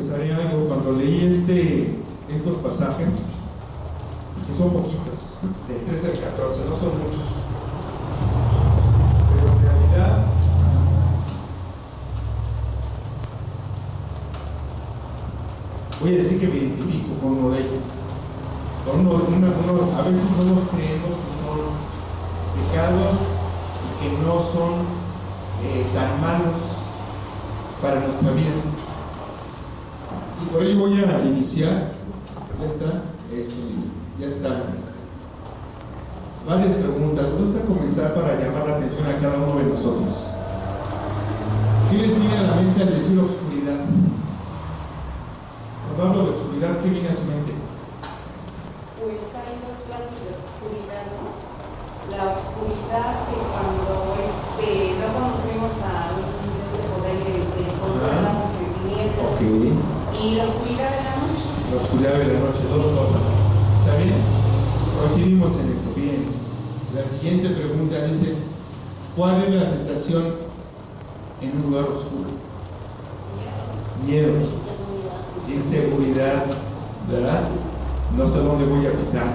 confesaré algo. Cuando leí estos pasajes, que son poquitos, del 13 al 14, no son muchos, pero en realidad voy a decir que me identifico con uno de ellos. A veces no nos creemos que son pecados y que no son tan malos para nuestra vida. Y por ello voy a iniciar. Ya está. Ya está. Varias preguntas. Me gusta comenzar para llamar la atención a cada uno de nosotros. ¿Qué les viene a la mente al decir oscuridad? Cuando hablo de oscuridad, ¿qué viene a su mente? Pues hay dos clases de oscuridad, ¿no? La oscuridad que cuando no conocemos a un Dios de poder y de misericordia, estamos en tinieblas. Okay. Y la oscuridad de la noche. La oscuridad de la noche, dos cosas. ¿Está bien? Coincidimos en esto. Bien. La siguiente pregunta dice: ¿cuál es la sensación en un lugar oscuro? Miedo. Inseguridad, ¿verdad? No sé dónde voy a pisar,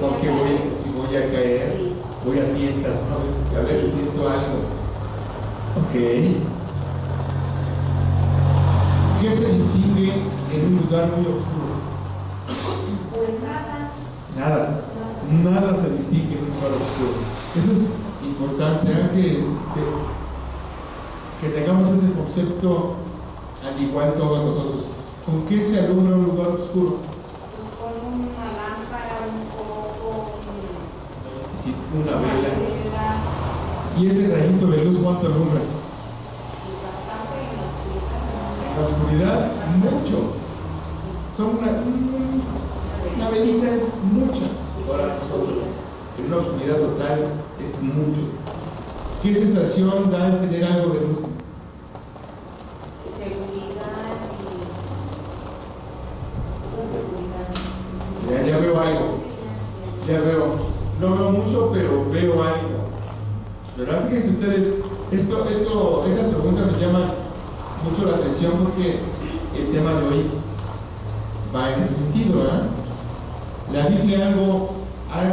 con qué si voy a caer, sí. Voy a tientas, ¿no? A ver si tiento algo. Ok. ¿Qué se distingue en un lugar muy oscuro? Pues nada. Nada se distingue en un lugar oscuro. Eso es importante, ¿eh? que tengamos ese concepto al igual todos nosotros. ¿Con qué se alumbra un lugar oscuro? Con una lámpara, un foco, Sí, una vela. ¿Y ese rayito de luz cuánto alumbra? En la oscuridad, mucho. Son una velita es mucha para nosotros. En una oscuridad total es mucho. ¿Qué sensación da el tener algo de luz? Ya veo algo. Ya veo. No veo mucho, pero veo algo. ¿Verdad? Fíjense ustedes, estas preguntas me llaman mucho la atención porque el tema de hoy va en ese sentido, ¿verdad? La Biblia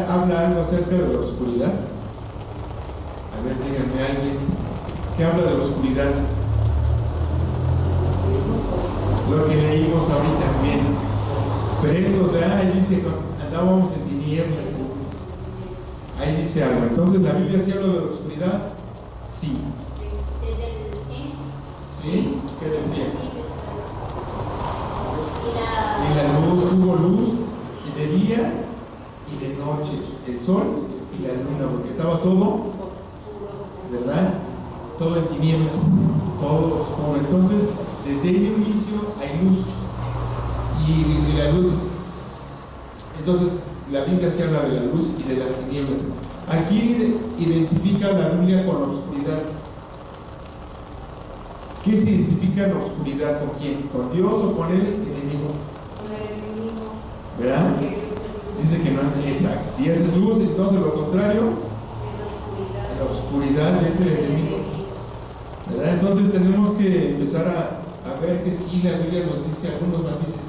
habla algo acerca de la oscuridad. A ver, díganme alguien que habla de la oscuridad. Lo que leímos ahorita también. Pero esto, o sea, ahí dice, andábamos en tinieblas. Ahí dice algo. Entonces, ¿la Biblia sí habla de la oscuridad? Sí. ¿Sí? ¿Qué decía? Y la luz, hubo luz, y de día y de noche, el sol y la luna, porque estaba todo, ¿verdad? Todo en tinieblas, todo oscuro. Entonces, desde el inicio hay luz y la luz. Entonces, la Biblia se habla de la luz y de las tinieblas. Aquí identifica la Biblia con la oscuridad. ¿Qué se identifica en la oscuridad? ¿Con quién? ¿Con Dios o con el enemigo? Con el enemigo. ¿Verdad? Dice que no es exacto. Y esa es luz, entonces lo contrario, la oscuridad es el enemigo. ¿Verdad? Entonces tenemos que empezar a ver que sí, la Biblia nos dice algunos matices.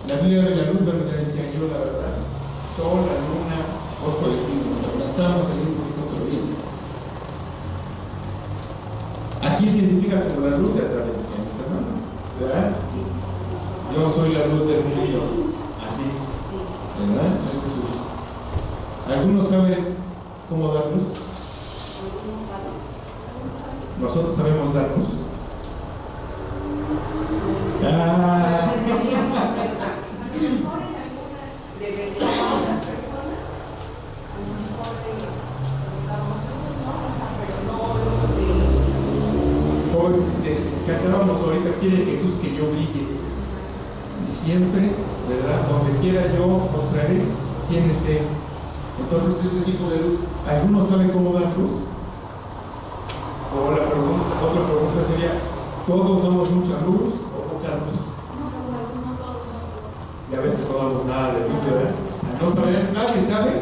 La Biblia de la luz, bueno, ya decía yo, la verdad. Sol, la luna, os colectivos, nos adelantamos ahí un poquito, pero bien. Aquí se identifica como la luz de atrás de mis hermanos, ¿verdad? Yo soy la luz del mundo, así es, ¿verdad? Soy Jesús. ¿Algunos saben cómo dar luz? Nosotros sabemos dar luz. Cantábamos ahorita, quiere Jesús que yo brille. Y siempre, ¿verdad? Donde quiera yo mostraré quién es Él. Entonces, ese tipo de luz, ¿algunos saben cómo dar luz? O otra pregunta sería, ¿todos damos mucha luz o poca luz? Y a veces no damos nada de luz, ¿verdad? No saber, nadie sabe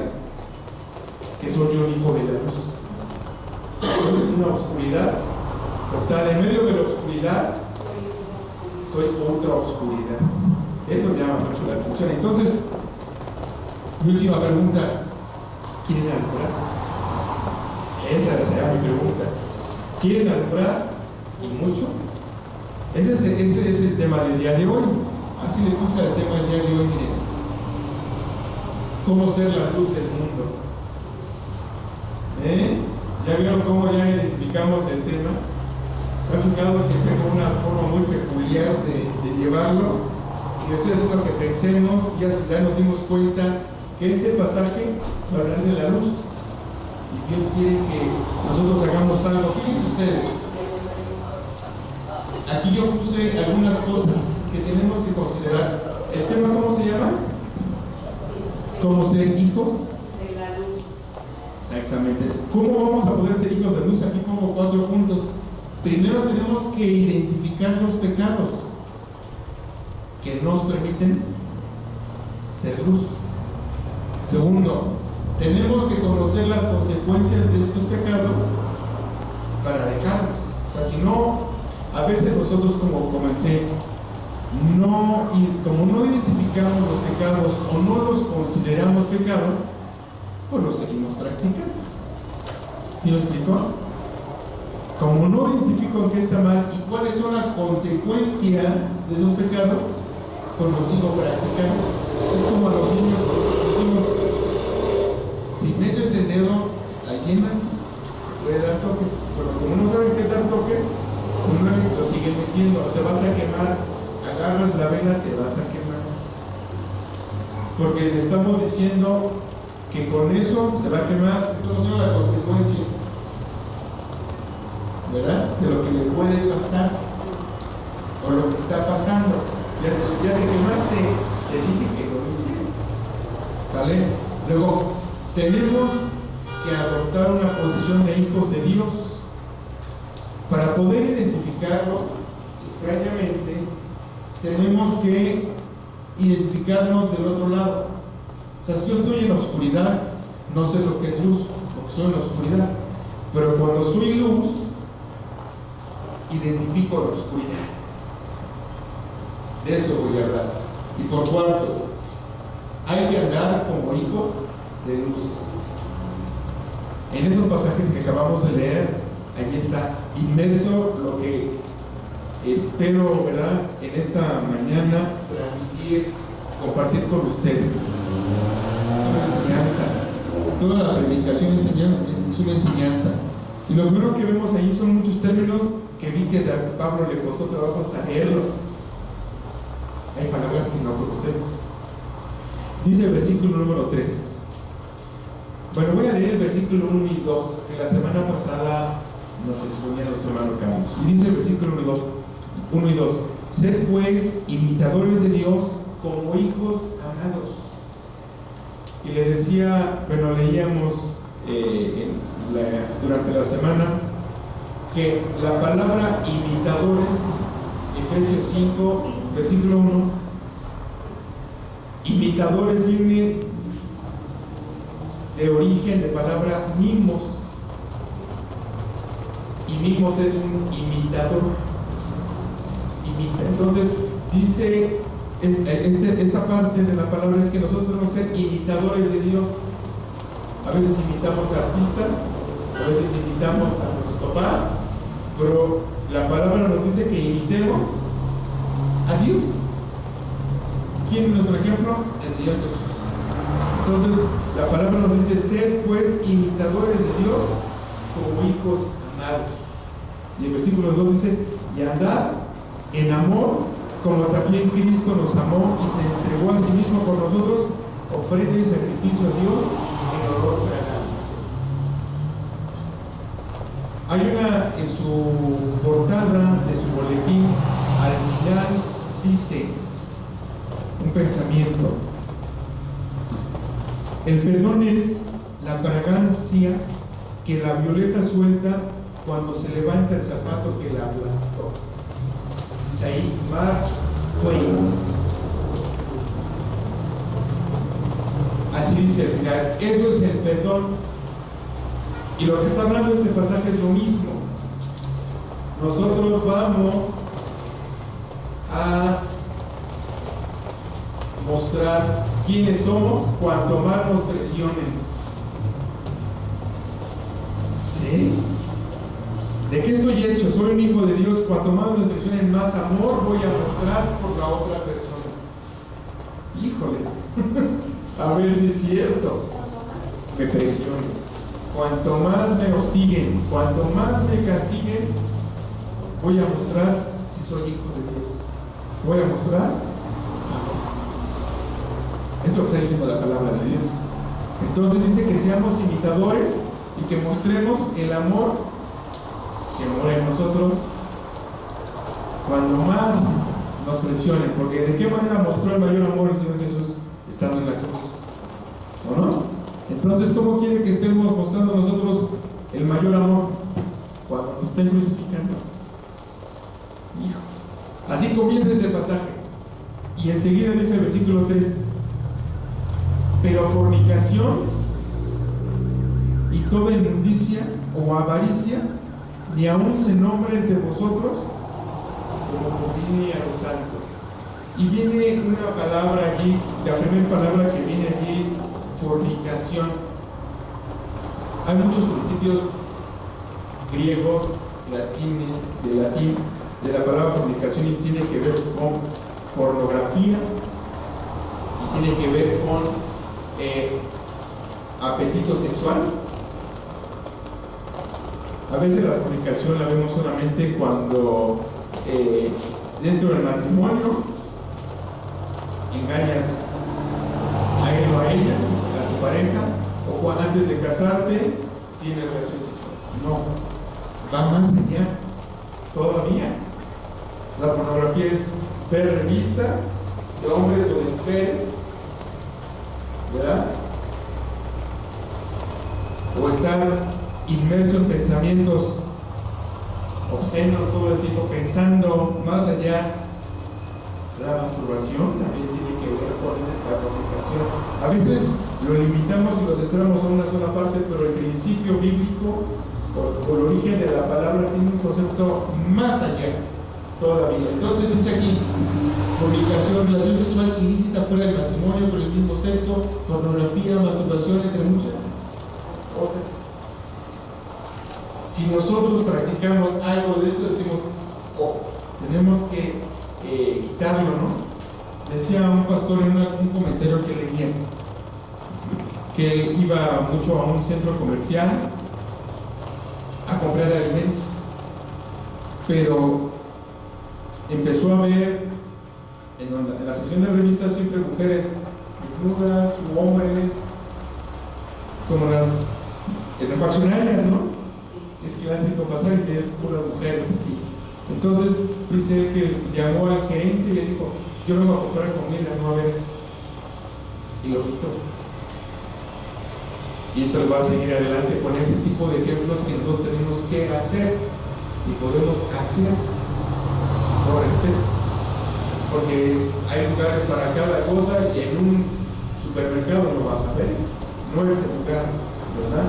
que soy yo el hijo de la luz. Soy una oscuridad total. En medio de la oscuridad soy otra oscuridad. Eso llama mucho la atención. Entonces, mi última pregunta: ¿quieren alumbrar? Esa será mi pregunta. ¿Quieren alumbrar? ¿Y mucho? Ese es el tema del día de hoy. Así le puse el tema del día de hoy, miren. ¿Cómo ser la luz del mundo? ¿Ya vieron cómo ya identificamos el tema? ¿Han fijado que tengo una forma muy peculiar de llevarlos? Y eso es lo que pensemos, ya nos dimos cuenta que este pasaje va a hablar de la luz. Y Dios quiere que nosotros hagamos algo. Fíjense ustedes, aquí yo puse algunas cosas que tenemos que considerar. ¿El tema cómo se llama? ¿Cómo ser hijos de la luz? Exactamente. ¿Cómo vamos a poder ser hijos de luz? Aquí pongo 4 puntos. Primero tenemos que identificar los pecados que nos permiten ser luz. Segundo, tenemos que conocer las consecuencias de estos pecados para dejarlos. O sea, si no, a veces nosotros, como comencé, como no identificamos los pecados o no los consideramos pecados, pues los seguimos practicando. ¿Sí lo explico? Como no identifico en qué está mal y cuáles son las consecuencias de esos pecados, pues los sigo practicando. Es como a los niños, si metes el dedo a llena, puede dar toques, pero como no saben qué es dar toques, uno lo sigue metiendo, te vas a quemar, agarras la vena, te vas a quemar. Porque le estamos diciendo que con eso se va a quemar. Esto no es la consecuencia, ¿verdad? De lo que le puede pasar o lo que está pasando. Ya te quemaste, te dije que no lo hicieras, ¿vale? Luego, tenemos que adoptar una posición de hijos de Dios. Para poder identificarlo, extrañamente, tenemos que identificarnos del otro lado. O sea, si yo estoy en la oscuridad, no sé lo que es luz, porque soy en la oscuridad. Pero cuando soy luz, identifico la oscuridad. De eso voy a hablar. Y por cuarto, hay que andar como hijos de luz. En esos pasajes que acabamos de leer, allí está inmerso lo que espero, ¿verdad?, en esta mañana transmitir, compartir con ustedes. Una enseñanza. Toda la predicación es una enseñanza. Y lo primero que vemos ahí son muchos términos que vi que a Pablo le costó trabajo hasta leerlos. Hay palabras que no conocemos. Dice el versículo número 3. Bueno, voy a leer el versículo 1 y 2, que la semana pasada nos exponía nuestro hermano Carlos. Y dice el versículo 1 y 2. Sed pues imitadores de Dios como hijos amados. Y le decía, bueno, leíamos durante la semana que la palabra imitadores, Efesios 5, versículo 1, imitadores viene de origen de palabra mimos, y mimos es un imitador, imita. Entonces dice esta parte de la palabra es que nosotros debemos ser imitadores de Dios. A veces imitamos a artistas, a veces imitamos a nuestros papás, pero la palabra nos dice que imitemos a Dios. ¿Quién es nuestro ejemplo? El Señor Jesús. Entonces la palabra nos dice: ser pues imitadores de Dios como hijos amados. Y el versículo 2 dice: y andad en amor como también Cristo nos amó y se entregó a sí mismo por nosotros, ofrenda y sacrificio a Dios en olor fragante. Hay una en su portada de su boletín, al final dice un pensamiento: el perdón es la fragancia que la violeta suelta cuando se levanta el zapato que la aplastó. Dice ahí Mark Twain. Así dice al final. Eso es el perdón. Y lo que está hablando este pasaje es lo mismo. Nosotros vamos a a mostrar quiénes somos cuanto más nos presionen. ¿Sí? ¿De qué estoy hecho? Soy un hijo de Dios. Cuanto más nos presionen, más amor voy a mostrar por la otra persona. Híjole. A ver si es cierto. Me presionen. Cuanto más me hostiguen, cuanto más me castiguen, voy a mostrar si soy hijo de Dios. Voy a mostrar amor. Es lo que está diciendo la palabra de Dios. Entonces dice que seamos imitadores y que mostremos el amor que mora en nosotros cuando más nos presionen. Porque ¿de qué manera mostró el mayor amor el Señor Jesús estando en la cruz? ¿O no? Entonces, ¿cómo quiere que estemos mostrando nosotros el mayor amor? Cuando nos estén crucificando. Hijo. Así comienza este pasaje. Y enseguida dice el versículo 3: pero fornicación y toda inmundicia o avaricia ni aún se nombre entre vosotros como conviene a los santos. Y viene una palabra allí, la primera palabra que viene allí, fornicación. Hay muchos principios griegos, latín, de la palabra fornicación, y tiene que ver con pornografía y tiene que ver con apetito sexual. A veces la fornicación la vemos solamente cuando dentro del matrimonio engañas a él o a ella, a tu pareja, o antes de casarte tienes relaciones sexuales. No, va más allá todavía. La pornografía es ver revistas de hombres o de mujeres, ¿verdad? O estar inmerso en pensamientos obscenos todo el tiempo, pensando más allá. La masturbación también tiene que ver con la fornicación. A veces lo limitamos y lo centramos a una sola parte, pero el principio bíblico o el origen de la palabra tiene un concepto más allá todavía. Entonces dice aquí: fornicación, relación sexual ilícita fuera del matrimonio por el mismo sexo, pornografía, masturbación, entre muchas otras. Si nosotros practicamos algo de esto, decimos, tenemos que quitarlo, ¿no? Decía un pastor en un comentario que leía que él iba mucho a un centro comercial a comprar alimentos, pero empezó a ver en la sección de revistas siempre mujeres desnudas u hombres, como las refaccionarias, ¿no? Es clásico pasar y ver puras mujeres así. Entonces dice que llamó al gerente y le dijo: yo vengo a comprar comida, no a ver esto. Y lo quitó. Y entonces va a seguir adelante con ese tipo de ejemplos que nosotros tenemos que hacer y podemos hacer con respeto, porque hay lugares para cada cosa y en un supermercado no vas a ver eso, no es el lugar, ¿verdad?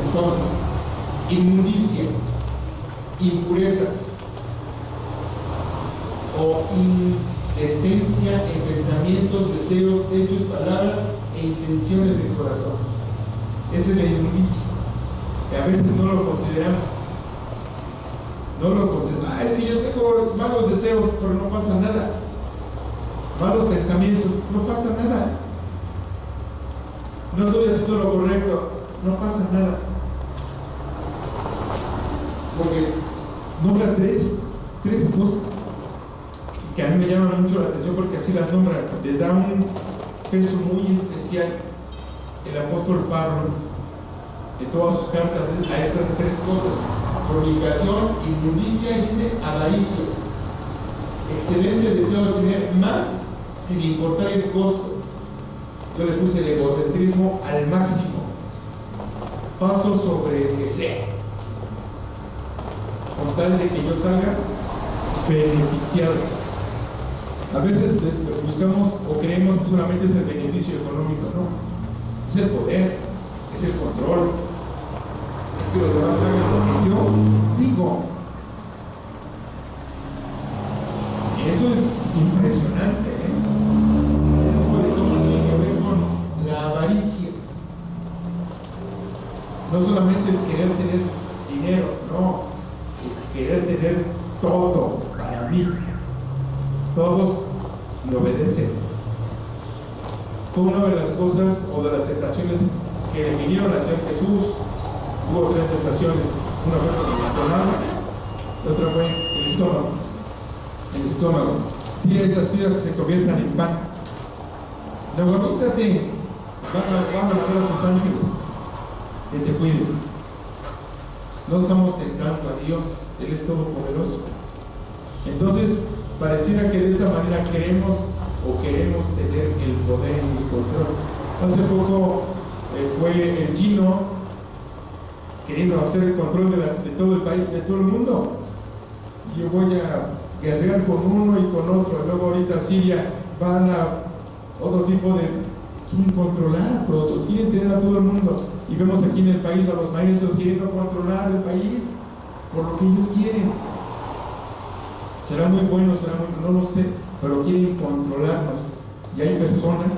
Entonces, inmundicia, impureza o indecencia en pensamientos, deseos, hechos, palabras e intenciones del corazón. Esa es la inmundicia, que a veces no lo consideramos. Es que yo tengo malos deseos, pero no pasa nada. Malos pensamientos, no pasa nada. No estoy haciendo lo correcto, no pasa nada. Porque nombra tres cosas que a mí me llaman mucho la atención, porque así las nombra. Le da un peso muy especial el apóstol Pablo en todas sus cartas a estas tres cosas: fornicación, inmundicia y dice avaricia. Excelente deseo de tener más sin importar el costo. Yo le puse el egocentrismo al máximo. Paso sobre el que sea, con tal de que yo salga beneficiado. A veces buscamos o creemos que solamente es el beneficio económico, no. Es el poder, es el control, es que los demás hagan lo que yo digo. Eso es impresionante, ¿eh? Ese tipo de cosas tiene que ver con la avaricia. No solamente el querer tener dinero, no, el querer tener todo para mí. Todos le obedecen. Fue una de las cosas o de las tentaciones que le vinieron al Señor Jesús. Hubo 3 tentaciones. Una fue con el estómago, la otra fue el estómago. El estómago. Tira estas piedras que se conviertan en pan. Luego, quítate. Van a ver a tus ángeles que te cuiden. No estamos tentando a Dios, Él es todopoderoso. Entonces, pareciera que de esa manera queremos tener el poder y el control. Hace poco fue el chino queriendo hacer el control de todo el país, de todo el mundo. Yo voy a guerrear con uno y con otro. Luego ahorita Siria van a otro tipo de... quieren controlar a todos, quieren tener a todo el mundo. Y vemos aquí en el país a los maestros queriendo controlar el país por lo que ellos quieren. Será muy bueno, no lo sé, pero quieren controlarnos. Y hay personas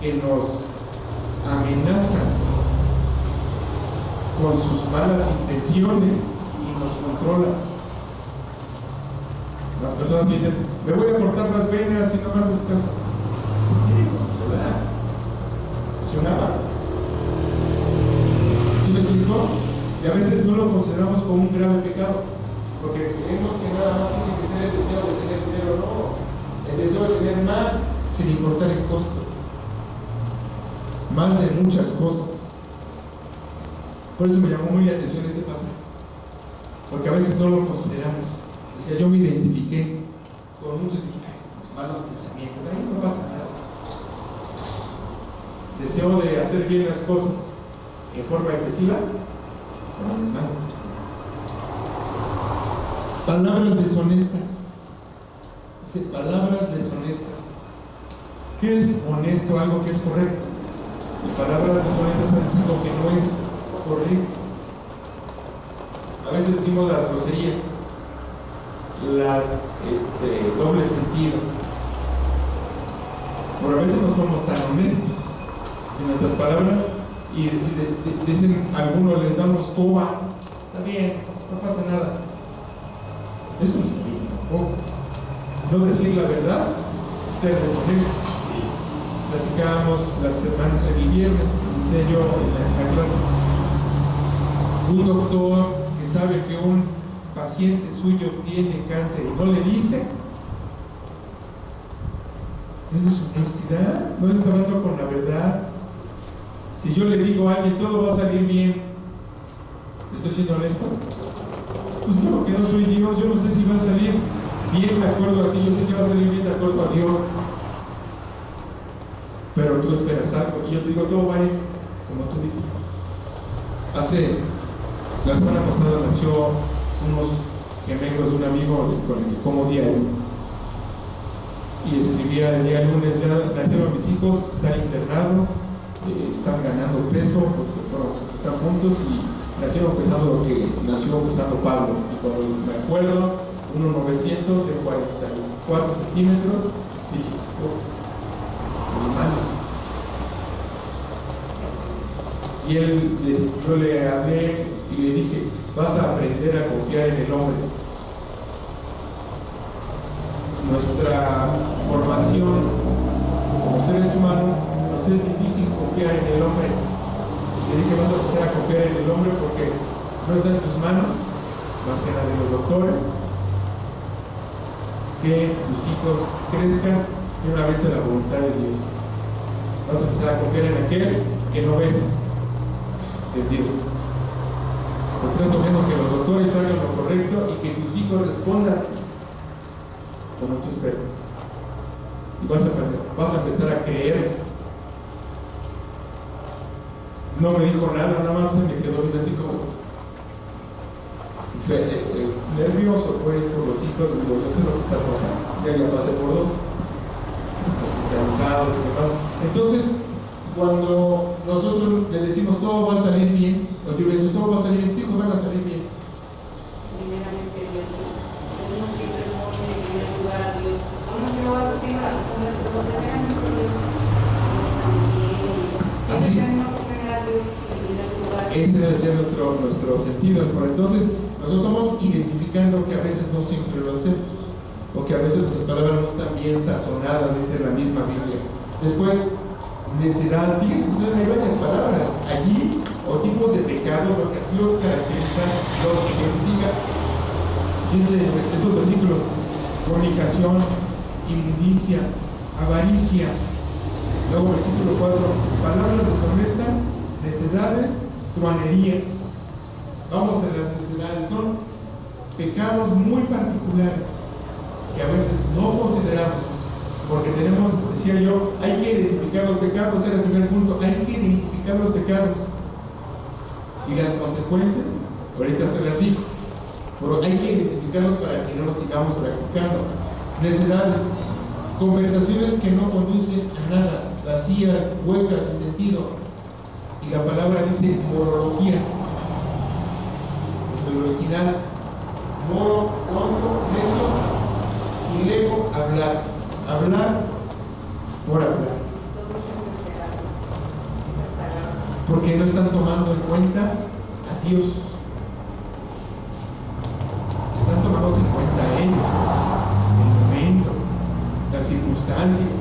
que nos amenazan con sus malas intenciones y nos controlan. Las personas que dicen, me voy a cortar las venas si no me haces caso. Quieren controlar. Funcionaba. ¿Sí me explico? Y a veces no lo consideramos como un grave pecado, porque creemos que nada más tiene que ser el deseo de tener dinero, no. El deseo de tener más sin importar el costo. Más de muchas cosas. Por eso me llamó muy la atención este pasaje, porque a veces no lo consideramos. O sea, yo me identifiqué con muchos y dije, malos pensamientos, ahí no pasa nada. Deseo de hacer bien las cosas en forma excesiva, no es malo. Palabras deshonestas. Dice, palabras deshonestas. ¿Qué es honesto? Algo que es correcto. Y palabras deshonestas es algo que no es correcto. A veces decimos las groserías, las doble sentido. Pero a veces no somos tan honestos en nuestras palabras y dicen algunos, les damos coba. Está bien, no pasa nada. Eso no está bien tampoco. No decir la verdad, ser deshonesto. Platicábamos el viernes, decía yo en la clase, un doctor que sabe que un paciente suyo tiene cáncer y no le dice, ¿no es deshonestidad? ¿No le está hablando con la verdad? Si yo le digo a alguien, todo va a salir bien, ¿estoy siendo honesto? Pues no, que no soy Dios, yo no sé si va a salir bien de acuerdo a ti, yo sé que va a salir bien de acuerdo a Dios. Pero tú esperas algo, y yo te digo, todo va a ir como tú dices. La semana pasada nació unos gemelos de un amigo con el que como diario. Y escribía el día lunes, ya nacieron mis hijos, están internados, están ganando peso, porque están juntos y nacieron pesando lo que nació pesando Pablo. Y cuando me acuerdo, 1,900 de 44 centímetros, dije, pues, mi mano. Y yo le hablé y le dije, vas a aprender a confiar en el hombre. Nuestra formación como seres humanos nos es difícil confiar en el hombre. Le dije, vas a empezar a confiar en el hombre porque no está en tus manos, más que la de los doctores, que tus hijos crezcan y una vez la voluntad de Dios. Vas a empezar a confiar en aquel que no ves, que es Dios. Porque estás logrando que los doctores hagan lo correcto y que tus hijos respondan como tú esperas. Y vas a empezar a creer. No me dijo nada, nada más se me quedó bien así como nervioso pues por los hijos. Digo, yo sé lo que está pasando, ya pasé por 2 hospitalizados y demás. Entonces, cuando nosotros le decimos todo va a salir bien, o yo le digo todo va a salir bien, tus hijos van a salir bien. Primeramente Dios, tenemos que poner en primer lugar a de ser nuestro sentido. Por entonces, nosotros estamos identificando que a veces no siempre lo hacemos, o que a veces nuestras palabras no están bien sazonadas, dice la misma Biblia. Después, necedad. Fíjense que ustedes hay varias palabras allí, o tipos de pecado, lo que así los caracteriza, los identifica. Dice estos versículos: fornicación, inmundicia, avaricia. Luego versículo 4, palabras deshonestas, necedades, truanerías. Vamos a las necedades. Son pecados muy particulares que a veces no consideramos, porque tenemos, decía yo, hay que identificar los pecados. Era el primer punto, hay que identificar los pecados y las consecuencias. Ahorita se las digo, pero hay que identificarlos para que no los sigamos practicando. Necedades, conversaciones que no conducen a nada, vacías, huecas, sin sentido. Y la palabra dice morología. En el original, moro, tonto, necio, y luego hablar. Hablar por hablar. Porque no están tomando en cuenta a Dios. Están tomando en cuenta a ellos, el momento, las circunstancias,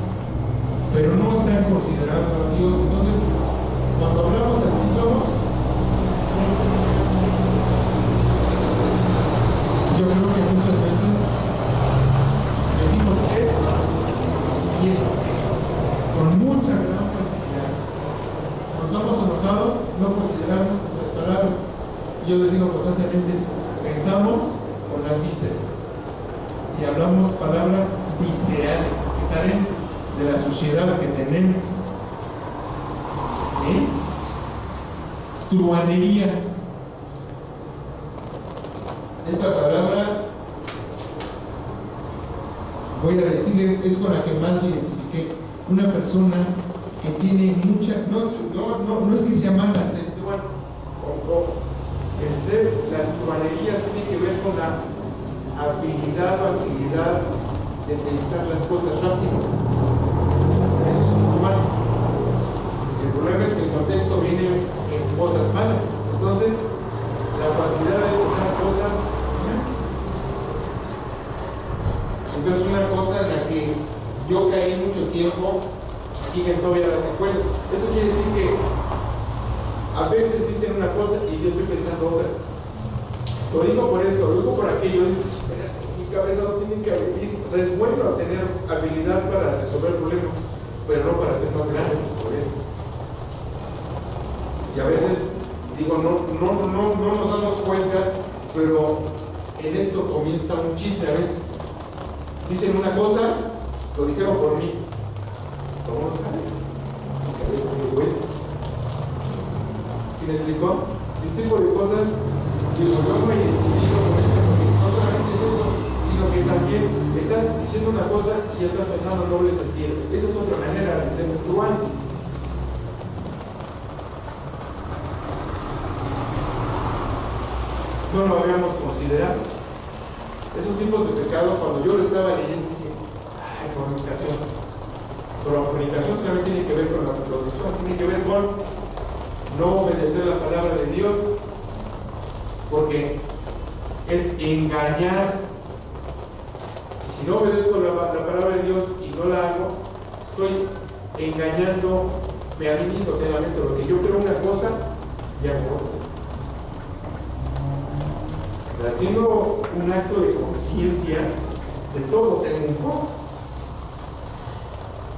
pero no están considerando a Dios. Entonces, cuando hablamos así somos, yo creo que muchas veces decimos esto y esto con mucha gran facilidad. Cuando estamos enojados no consideramos nuestras palabras. Yo les digo constantemente, pensamos con las vísceras y hablamos palabras viscerales que salen de la suciedad que tenemos. Truanerías. Esta palabra, voy a decirles, es con la que más me identifiqué. Una persona que tiene mucha, no es que sea mala ser truano, el ser, las truanerías tienen que ver con la habilidad o actividad de pensar las cosas rápido. Eso es un truano. El problema es que el contexto viene en cosas malas. Entonces, la facilidad de pensar cosas. Entonces, una cosa en la que yo caí mucho tiempo y siguen todavía las secuelas. Eso quiere decir que a veces dicen una cosa y yo estoy pensando otra. Lo digo por esto, lo digo por aquello. Mi cabeza no tiene que abrir. O sea, es bueno tener habilidad para resolver problemas, pero no para hacer más grande el problema. Y a veces, digo, no nos damos cuenta, pero en esto comienza un chiste a veces. Dicen una cosa, lo dijeron por mí. ¿Cómo lo sabes? Mi cabeza es muy buena. ¿Sí me explicó? Este tipo de cosas, digo, yo me identifico con esto, porque no solamente es eso, sino que también estás diciendo una cosa y ya estás pensando en doble sentido. Esa es otra manera de ser truano. No lo habíamos considerado. Esos tipos de pecado, cuando yo lo estaba leyendo, dije, ¡ay, fornicación! Pero la fornicación también tiene que ver con la prostitución, tiene que ver con no obedecer la palabra de Dios, porque es engañar. Si no obedezco la palabra de Dios y no la hago, estoy engañándome a mí mismo, claramente, porque yo quiero una cosa y hago otra. Haciendo un acto de conciencia, de todo tengo un poco.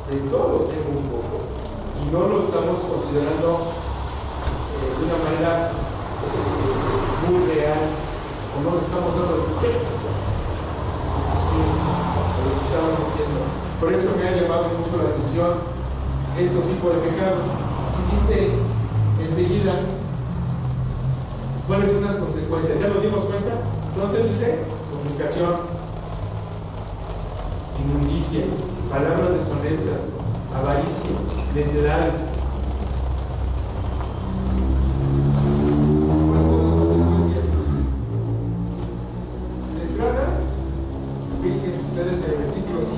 De todo tengo un poco. Y no lo estamos considerando de una manera muy real, o no le estamos dando el peso suficiente a lo que estamos haciendo. Por eso me ha llamado mucho la atención estos tipos de pecados. Y dice enseguida, ¿cuáles son las consecuencias? ¿Ya nos dimos cuenta? Entonces dice, comunicación, inmundicia, palabras deshonestas, avaricia, necedades. ¿Cuáles son las consecuencias? De entrada, fíjense ustedes en el versículo 5.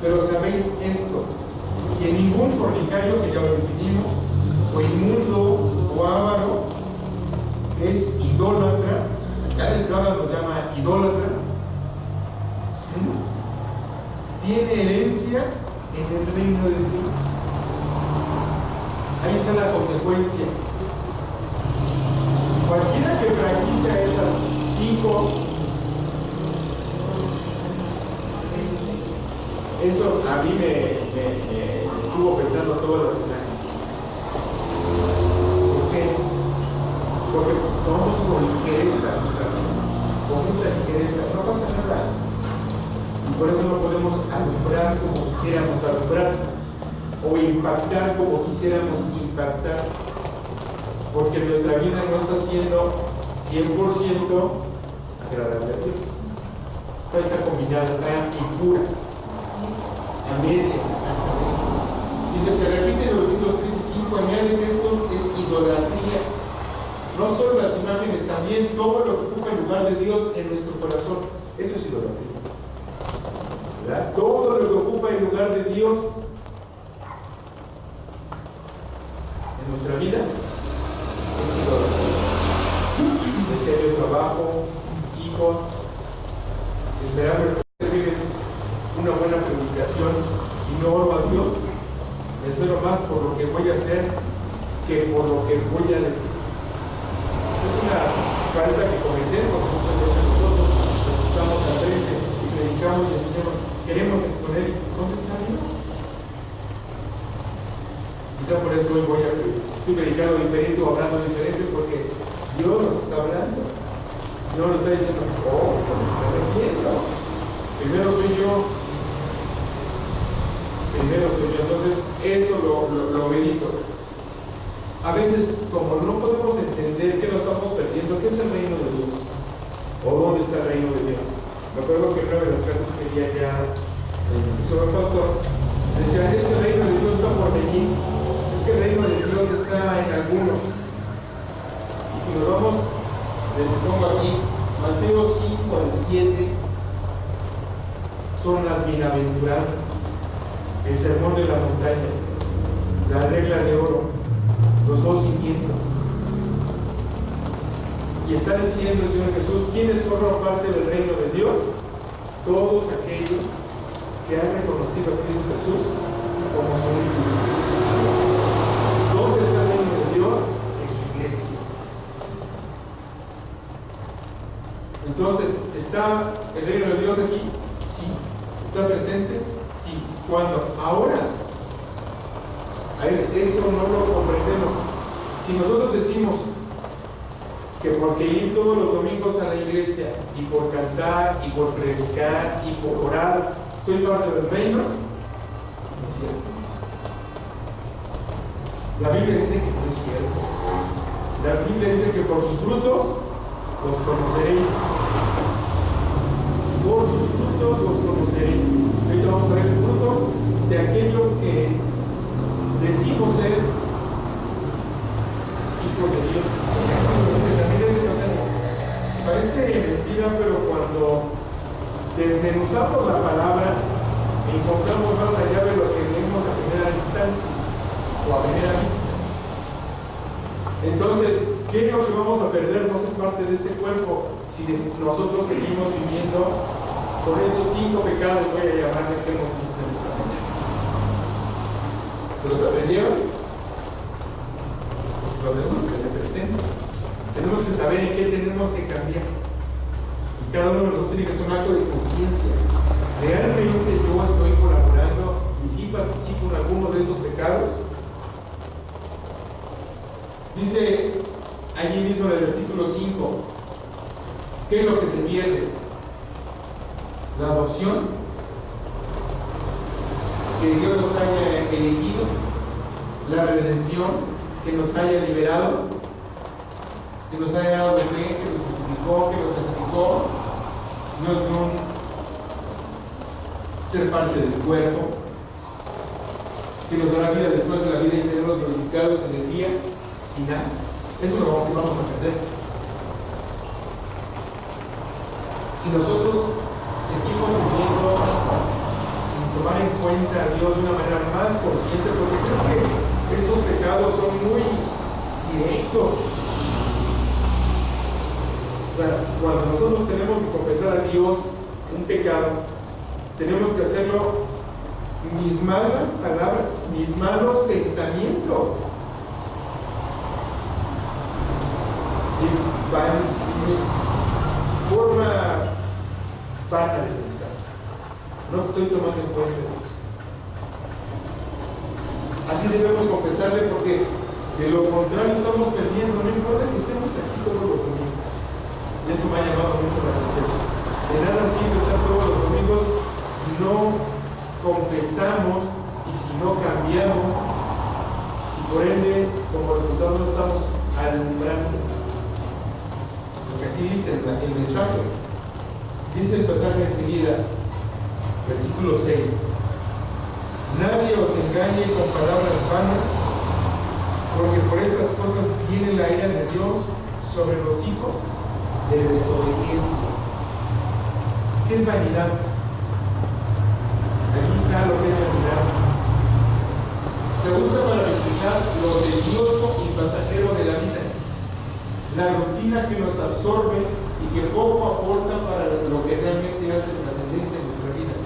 Pero sabéis esto, que ningún fornicario, que ya lo definimos, o inmundo, o avaro, idólatras, tiene herencia en el reino de Dios. Ahí está la consecuencia. Cualquiera que practica esas 5, eso a mí me estuvo pensando todas las semanas. ¿Por qué? Porque tomamos con ligereza, con mucha ligereza, no pasa nada. Y por eso no podemos alumbrar como quisiéramos alumbrar, o impactar como quisiéramos impactar, porque nuestra vida no está siendo 100% agradable a Dios. Está combinada, está impura, a medias, exactamente. Dice, se repite en los versículos 3 y 5, añade que esto es idolatría. No solo las imágenes, también todo lo que ocupa el lugar de Dios en nuestro corazón. Eso es idolatría, ¿verdad? Todo lo que ocupa el lugar de Dios en nuestra vida es idolatría. Deseo de trabajo, hijos, esperar que viven una buena predicación y no oro a Dios. Me espero más por lo que voy a hacer que por lo que voy a decir. Es una falta que cometemos muchas veces nosotros, cuando estamos al frente y predicamos y enseñamos, queremos exponer. ¿Dónde está Dios? Quizá por eso hoy estoy predicando diferente o hablando diferente, porque Dios nos está hablando. Dios nos está diciendo, oh, ¿qué estás haciendo? Primero soy yo. Entonces eso lo medito. A veces, como no podemos entender que lo estamos perdiendo, ¿qué es el reino de Dios? ¿O dónde está el reino de Dios? Me acuerdo que en una de las clases que di allá sobre el pastor, decía, es que el reino de Dios está por venir, es que el reino de Dios está en algunos. Y si nos vamos, les pongo aquí, Mateo 5 al 7, son las bienaventuranzas, el sermón de la montaña, la regla de oro, los 2 cimientos. Y está diciendo el Señor Jesús, ¿quiénes forman parte del reino de Dios? Todos aquellos que han reconocido a Cristo Jesús como su Hijo. ¿Dónde está el reino de Dios? En su iglesia. Entonces, ¿está el reino de Dios aquí? Sí. ¿Está presente? Sí. ¿Cuándo? Ahora. Eso no lo comprendemos. Si nosotros decimos que porque ir todos los domingos a la iglesia y por cantar y por predicar y por orar soy parte del reino, no es cierto. La Biblia dice que no es cierto. La Biblia dice que por sus frutos los conoceréis. Por sus frutos los conoceréis. Ahorita vamos a ver el fruto de aquellos que decimos ser hijos de Dios. Parece mentira, pero cuando desmenuzamos la palabra, encontramos más allá de lo que vemos a primera instancia o a primera vista. Entonces, ¿qué es lo que vamos a perder? No ser parte de este cuerpo si nosotros seguimos viviendo con esos 5 pecados, voy a llamarle, que hemos visto en esta mañana. ¿Se los aprendieron? Los tenemos que tener presentes. Tenemos que saber en qué tenemos que cambiar. Y cada uno de nosotros tiene que hacer un acto de conciencia. ¿Realmente yo estoy colaborando y sí participo en alguno de estos pecados? Dice allí mismo en el versículo 5, ¿qué es lo que se pierde? La adopción, que Dios nos haya elegido, la redención, que nos haya liberado, que nos haya dado de fe, que nos justificó, que nos santificó, no es un ser parte del cuerpo, que nos dará vida después de la vida y seremos glorificados en el día final. Eso es lo que vamos a perder. Si nosotros seguimos viviendo sin tomar en cuenta a Dios de una manera más consciente, porque creo que estos pecados son muy directos. O sea, cuando nosotros tenemos que confesar a Dios un pecado, tenemos que hacerlo mis malas palabras, mis malos pensamientos. Y mi forma vana de pensar. No estoy tomando en cuenta Dios. Así debemos confesarle, porque de lo contrario estamos perdiendo. No importa que estemos aquí todos los domingos. Y eso me ha llamado mucho la atención. De nada sirve estar todos los domingos si no confesamos y si no cambiamos, y por ende, como resultado, no estamos alumbrando. Porque así dice el mensaje. Dice el pasaje enseguida, versículo 6. Nadie os engañe con palabras vanas, porque por estas cosas viene la ira de Dios sobre los hijos de desobediencia. ¿Qué es vanidad? Aquí está lo que es vanidad. Se usa para reflejar lo tedioso y pasajero de la vida, la rutina que nos absorbe y que poco aporta para lo que realmente hace trascendente en nuestra vida: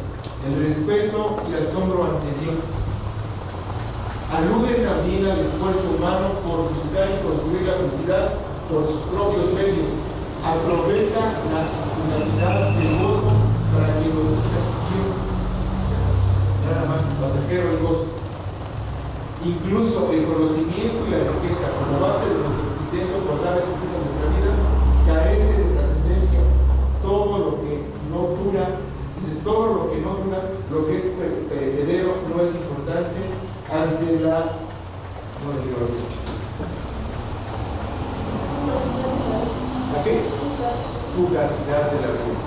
el respeto y asombro ante Dios. Alude también al esfuerzo humano por buscar y construir la felicidad por sus propios medios. Aprovecha la fugacidad del gozo para que lo busque Dios. Nada más pasajero el gozo. Incluso el conocimiento y la riqueza como base de nuestro intento por dar sentido a nuestra vida carece de trascendencia. Todo lo que no dura, todo lo que no dura, lo que es perecedero, no es importante ante la ¿a qué? Fugacidad de la vida.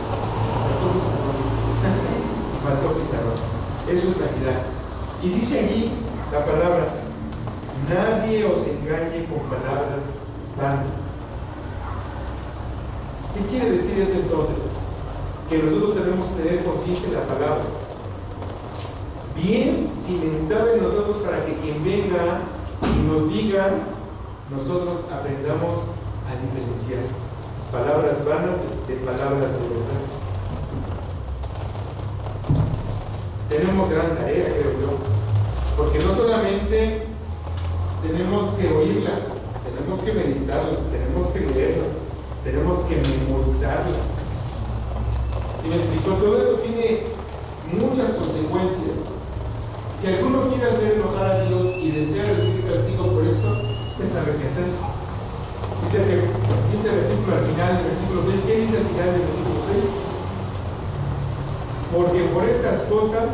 Faltó pizarrón. Eso es vanidad. Y dice allí la palabra: nadie os engañe con palabras vanas. ¿Qué quiere decir eso entonces? Que nosotros debemos tener consciente la palabra, bien cimentada en nosotros, para que quien venga y nos diga, nosotros aprendamos a diferenciar palabras vanas de palabras de verdad. Tenemos gran tarea, creo yo, porque no solamente tenemos que oírla, tenemos que meditarla, tenemos que leerla, tenemos que memorizarla. ¿Sí me explicó? Todo eso tiene muchas consecuencias. Si alguno quiere hacer enojar a Dios y desea recibir castigo por esto, usted sabe qué hacer. Dice el versículo al final, el versículo 6. ¿Qué dice al final del versículo 6? Porque por estas cosas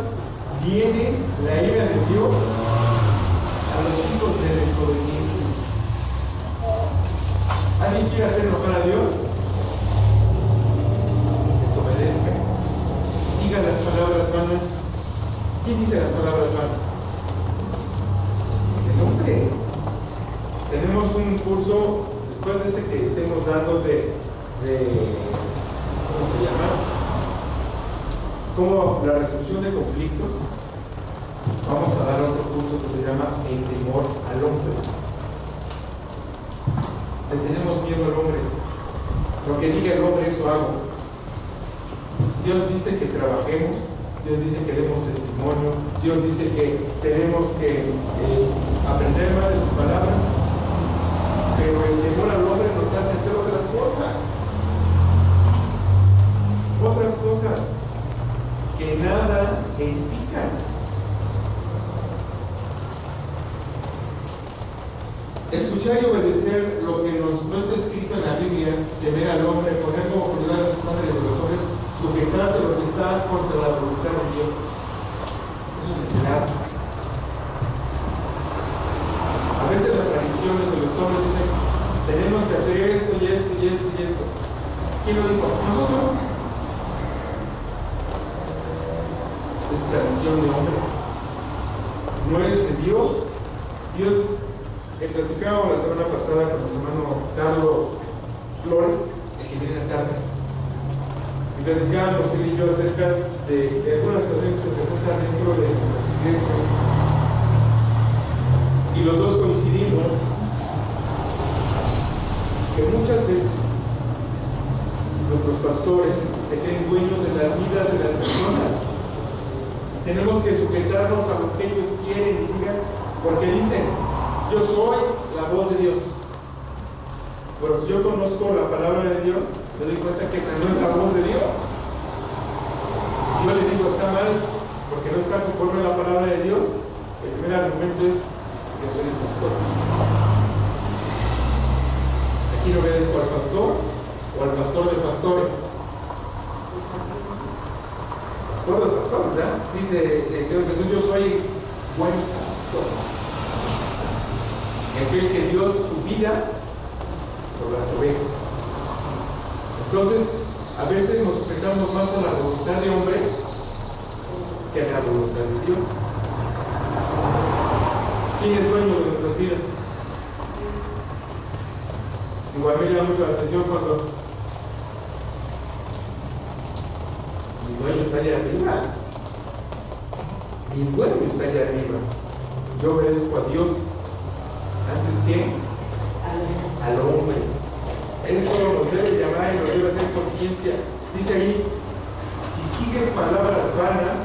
viene la ira de Dios a los hijos de desobediencia. ¿Alguien quiere hacer enojar a Dios? Desobedezca. Siga las palabras vanas. ¿Quién dice las palabras vanas? El hombre. Tenemos un curso después de este que estemos dando de ¿cómo se llama? Como la resolución de conflictos. Vamos a dar otro curso que se llama El temor al hombre. Le tenemos miedo al hombre. Lo que diga el hombre, eso hago. Dios dice que trabajemos, Dios dice que demos testimonio, Dios dice que tenemos que aprender más de su palabra, pero el temor al hombre nos hace hacer otras cosas que nada edifican. Escuchar y obedecer lo que no está escrito en la Biblia, temer al hombre, poner como prioridad a los padres de los hombres, sujetarse a lo que está contra la voluntad de Dios. Eso es necedad. A veces las tradiciones de los hombres dicen: tenemos que hacer esto y esto y esto y esto. ¿Quién lo dijo? Nosotros. Es tradición de hombres. No es de Dios. Dios, platicábamos la semana pasada con nuestro hermano Carlos Flores, el que viene la tarde. Y platicábamos él y yo acerca de algunas situaciones que se presentan dentro de las iglesias. Y los dos coincidimos que muchas veces nuestros pastores se creen dueños de las vidas de las personas. Tenemos que sujetarnos a lo que ellos quieren y digan, porque dicen, yo soy la voz de Dios. Pero si yo conozco la palabra de Dios, me doy cuenta que esa no es la voz de Dios. Si yo le digo está mal, porque no está conforme a la palabra de Dios, el primer argumento es que yo soy el pastor. Aquí no obedezco al pastor o al pastor de pastores. Pastor de pastores, ¿verdad? Dice el Señor Jesús, yo soy buen pastor. Aquel que dio su vida por las ovejas. Entonces, a veces nos sujetamos más a la voluntad de hombre que a la voluntad de Dios. ¿Quién es dueño de nuestras vidas? Igual me llama mucho la atención cuando mi dueño está allá arriba. Mi dueño está allá arriba. Yo obedezco a Dios antes que al hombre. Eso nos debe llamar y nos debe hacer conciencia. Dice ahí, si sigues palabras vanas,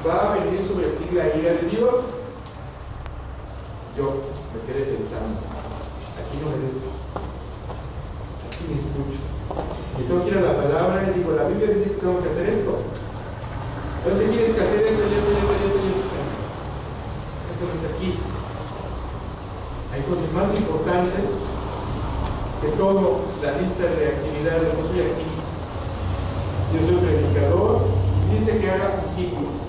va a venir sobre ti la ira de Dios. Yo me quedé pensando, aquí no me des, aquí me escucho. Y tengo que ir a la palabra y digo, la Biblia dice que tengo que hacer esto. Entonces tienes que hacer esto. Eso no es aquí. Hay cosas más importantes que toda la lista de actividades. Yo soy activista, yo soy predicador, dice que haga discípulos.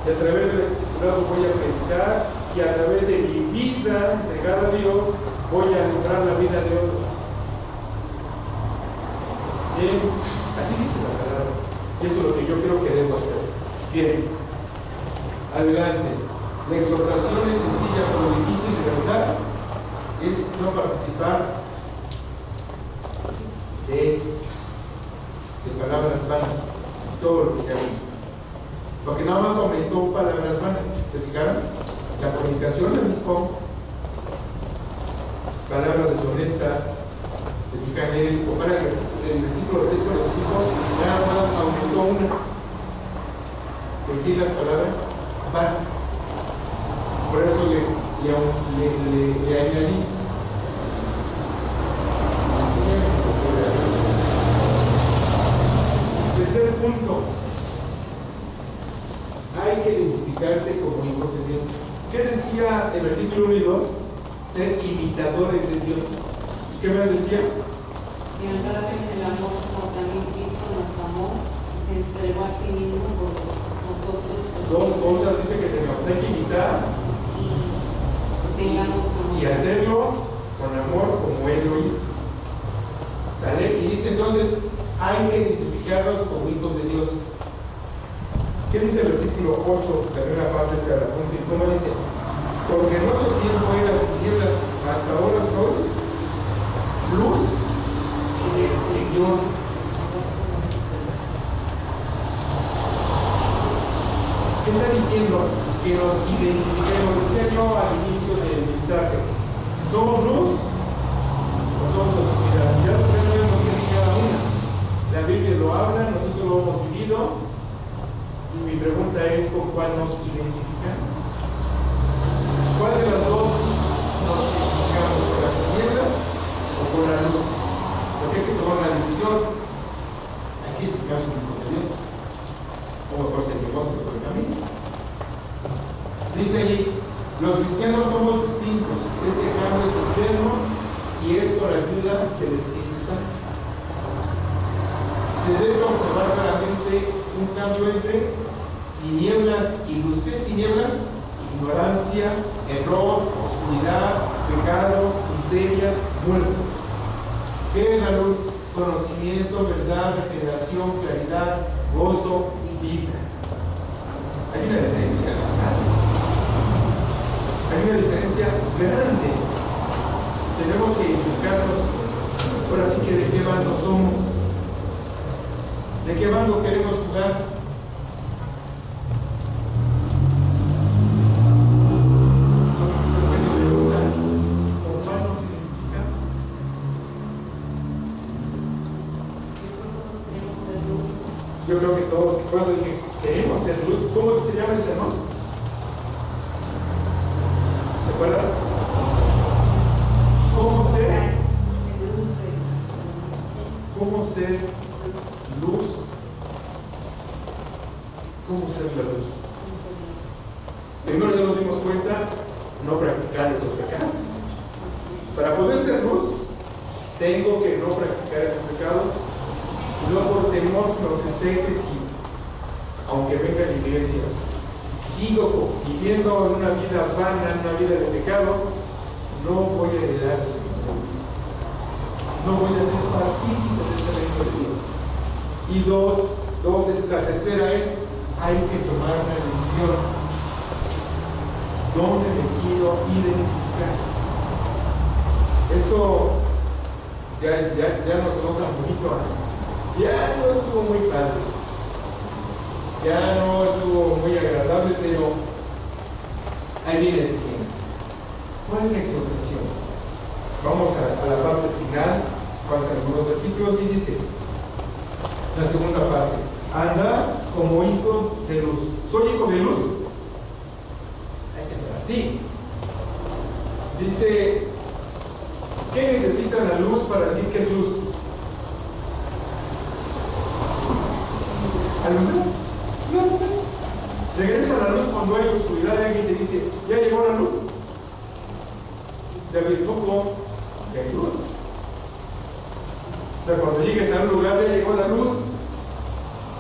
Y a través del discipulado voy a predicar, y a través de mi vida entregada a Dios voy a lograr la vida de otros. Bien, así dice la palabra. Y eso es lo que yo creo que debo hacer. Bien, adelante. La exhortación es sencilla, pero difícil de verdad. Es no participar de palabras vanas, todo lo que hablamos. Porque nada más aumentó palabras vanas. ¿Se fijaron? La comunicación es mismo. Palabras deshonestas. Se fijan en el versículo 3 con el 5, nada más aumentó una. Sentir las palabras vanas. Por eso le añadí. Tercer punto, hay que identificarse como hijos de Dios. ¿Qué decía el versículo 1 y 2? Ser imitadores de Dios. ¿Y qué más decía? Y andar en el amor como también Cristo nos amó y se entregó a sí mismo por nosotros. Dos cosas dice que tenemos, hay que imitar y hacerlo con amor como Él lo hizo. ¿Sale? Y dice entonces, hay que identificarnos como hijos de Dios. ¿Qué dice el versículo 8, primera parte de la punta? ¿Y cómo dice? Porque en otro tiempo eran tinieblas, mas ahora sois luz en el Señor. ¿Qué está diciendo? Que nos identifiquemos. Decía yo al inicio del mensaje, ¿somos luz o somos oscuridad? Ya sabemos que es cada una. La Biblia lo habla, nosotros lo hemos vivido, y mi pregunta es, ¿con cuál nos identificamos? ¿Cuál de las dos nos identificamos? ¿Con las tinieblas o con la luz? Porque hay que tomar una decisión. Hay que identificarse con Dios. O mejor seguimos por el camino. Dice allí, los cristianos somos distintos. Este cambio es interno y es por ayuda del Espíritu Santo. Se debe observar claramente un cambio entre tinieblas y luz. ¿Qué es tinieblas? Ignorancia, error, oscuridad, pecado, miseria, muerte. ¿Qué es la luz? Conocimiento, verdad, regeneración, claridad, gozo y vida. Hay una diferencia grande. Hay una diferencia grande. Tenemos que identificarnos, ahora sí que de qué bando somos. ¿De qué bando queremos jugar? yo creo que todos, cuando dije, queremos ser luz, ¿cómo se llama el sermón? ¿Se acuerdan? ¿Cómo ser? ¿Cómo ser luz? ¿Cómo ser la luz? Primero ya nos dimos cuenta, no practicar esos pecados. Para poder ser luz, tengo que no practicar esos pecados, no por temor, sino que sé que si, aunque venga a la iglesia, sigo viviendo en una vida vana, en una vida de pecado, no voy a heredar, no voy a ser partícipe de este reino de Dios. Y la tercera es, hay que tomar una decisión. ¿Dónde me quiero identificar? Esto ya no se nota bonito, ya no estuvo muy padre, ya no estuvo muy agradable, pero ahí viene el siguiente. ¿Cuál es la exhortación? Vamos a la parte final, faltan algunos versículos y dice, la segunda parte, andad como hijos de luz. ¿Soy hijo de luz? Sí. Dice, ¿qué necesita la luz para decir que es luz? ¿Alumbrar? No. Regresa a la luz cuando hay oscuridad y alguien te dice, ¿ya llegó la luz? Ya vi el foco, ya hay luz. O sea, cuando llegues a un lugar ya llegó la luz.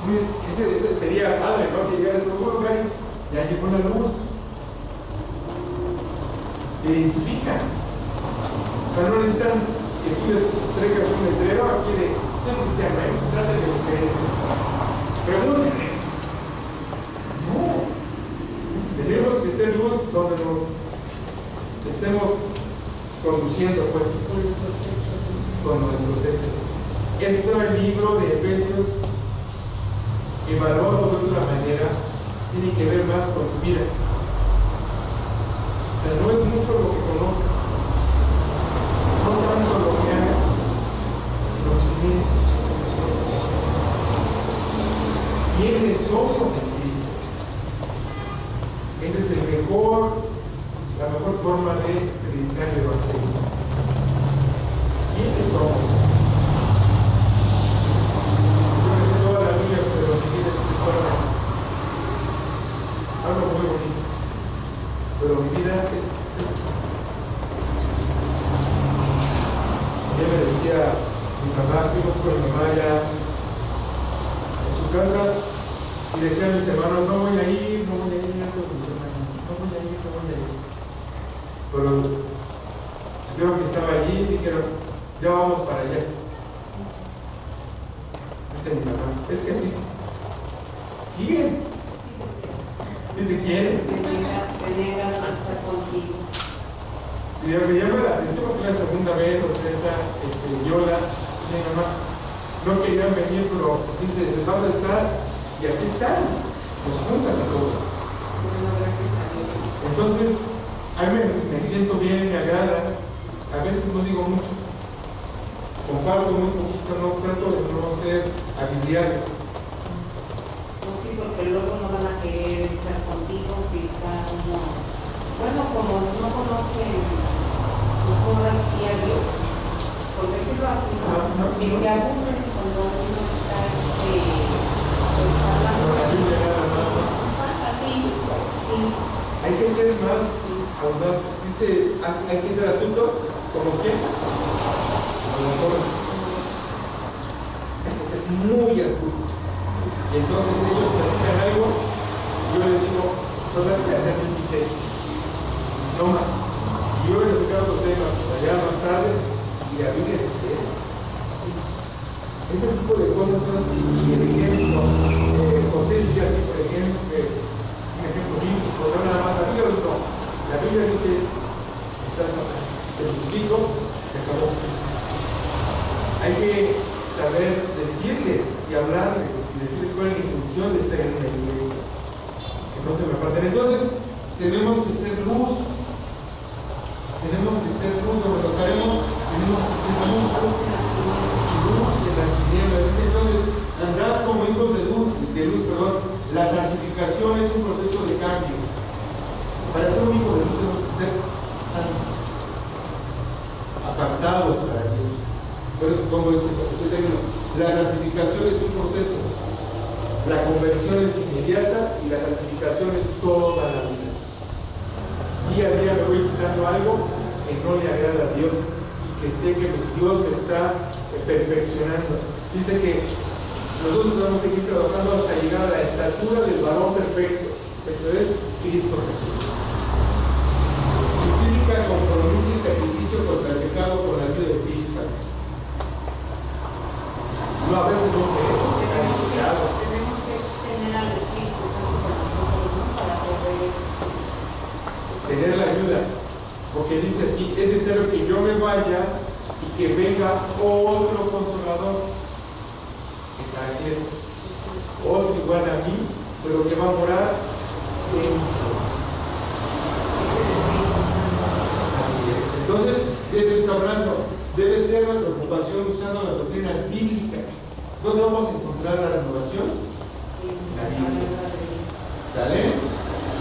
Sí, ese sería padre, ¿no? Que llegaras a un lugar y ya llegó la luz. Te identifican. O sea, no necesitan que tú les traigas un letrero aquí de soy cristiano, traten de ustedes. Pregúntenme. No. Tenemos que ser luz donde nos estemos conduciendo, pues, con nuestros hechos. Este libro de Efesios, evaluado de otra manera, tiene que ver más con tu vida. O sea, no es mucho lo que conozcas, no tanto lo que hagas, sino quiénes somos en Cristo. Esa es la mejor forma de predicar el Evangelio. ¿Quiénes somos? Yo me sé toda la Biblia, pero mi vida es algo muy bonito. Pero mi vida es ya me decía mi mamá, fuimos con mi mamá ya en su casa y decía a mis hermanos, no voy a ir con mis hermanos, no voy a ir. Pero creo que estaba allí y dijeron, ya vamos para allá. Dice mi mamá, es que a ti siguen, si te quieren. Tenía ganas de estar contigo. Y me llama la atención porque la segunda vez, o sea, Yola, mi mamá, no querían venir, pero dice, les vas a estar, y aquí están, nos juntas a todos. Bueno, gracias a Dios. Entonces, a mí me siento bien, me agrada, a veces no digo mucho, comparto muy poquito, no trato de no ser habilidoso. No, sí, porque luego no van a querer estar contigo si está uno. Bueno, como no conocen las obras diarias, por decirlo así, ¿no? Y se aburren cuando uno está pues, hablando así, sí. Hay que ser más audaces. Dice, hay que ser astutos, ¿como quién? Como los jóvenes. Hay que ser muy astutos. Y entonces ellos platican algo, yo les digo, no te dice, no más. Y yo les explico otros temas allá más tarde, y la Biblia dice eso. Ese tipo de cosas son las que, y el ejemplo, José dice así, por ejemplo, un ejemplo bíblico, no nada más la Biblia, no. La Biblia dice, estás pasando, te lo explico, se acabó. Hay que saber decirles y hablarles y decirles cuál es la intención de estar en una iglesia, que no se me aparten. Entonces tenemos que ser luz, donde tocaremos, tenemos que ser luz en las tinieblas. Entonces andad como hijos de luz, todo este término. La santificación es un proceso. La conversión es inmediata y la santificación es toda la vida. Día a día me voy quitando algo que no le agrada a Dios y que sé que Dios me está perfeccionando. Dice que nosotros tenemos que ir trabajando hasta llegar a la estatura del varón perfecto. Esto es Cristo Jesús. Implica compromiso y sacrificio contra el pecado con la vida del Espíritu Santo. No, a veces no queremos. Tenemos que tener al Espíritu Santo con nosotros, ¿no? Para poder tener la ayuda. Porque dice así, es necesario que yo me vaya y que venga otro consolador, otro igual a mí, pero que va a morar en mí. Así es. Entonces, de eso está hablando. Debe ser nuestra ocupación usando las doctrinas bíblicas. ¿Dónde vamos a encontrar la renovación? La Biblia. ¿Sale?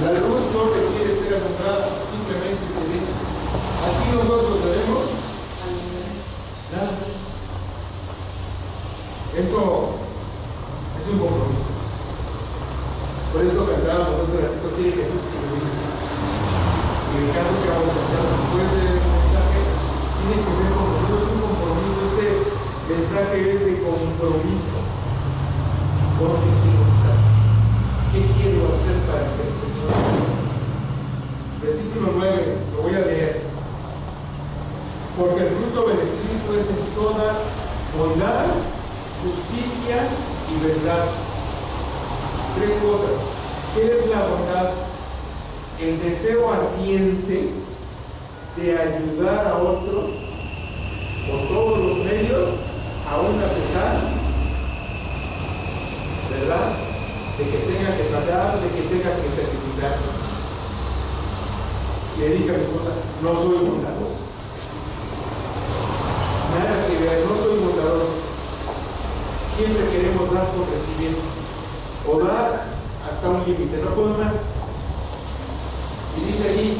La luz no requiere ser alumbrada, simplemente se ve. Así nosotros debemos nada. Eso es un compromiso. Por eso cantábamos hace ratito, quiere Jesús que lo diga. Y el canto que vamos a cantar después del mensaje tiene que ver con nosotros, un compromiso. Este mensaje es de compromiso. ¿Dónde quiero estar? ¿Qué quiero hacer para que esté solo? Versículo 9, lo voy a leer. Porque el fruto del Espíritu es en toda bondad, justicia y verdad. Tres cosas. ¿Qué es la bondad? El deseo ardiente de ayudar a otros por todos los medios, aún a pesar, ¿verdad?, de que tenga que pagar, de que tenga que sacrificar. Le dije a mi esposa, no soy bondadoso. Nada que ver, no soy bondadoso. Siempre queremos dar por recibir. O dar hasta un límite, no puedo más. Y dice ahí,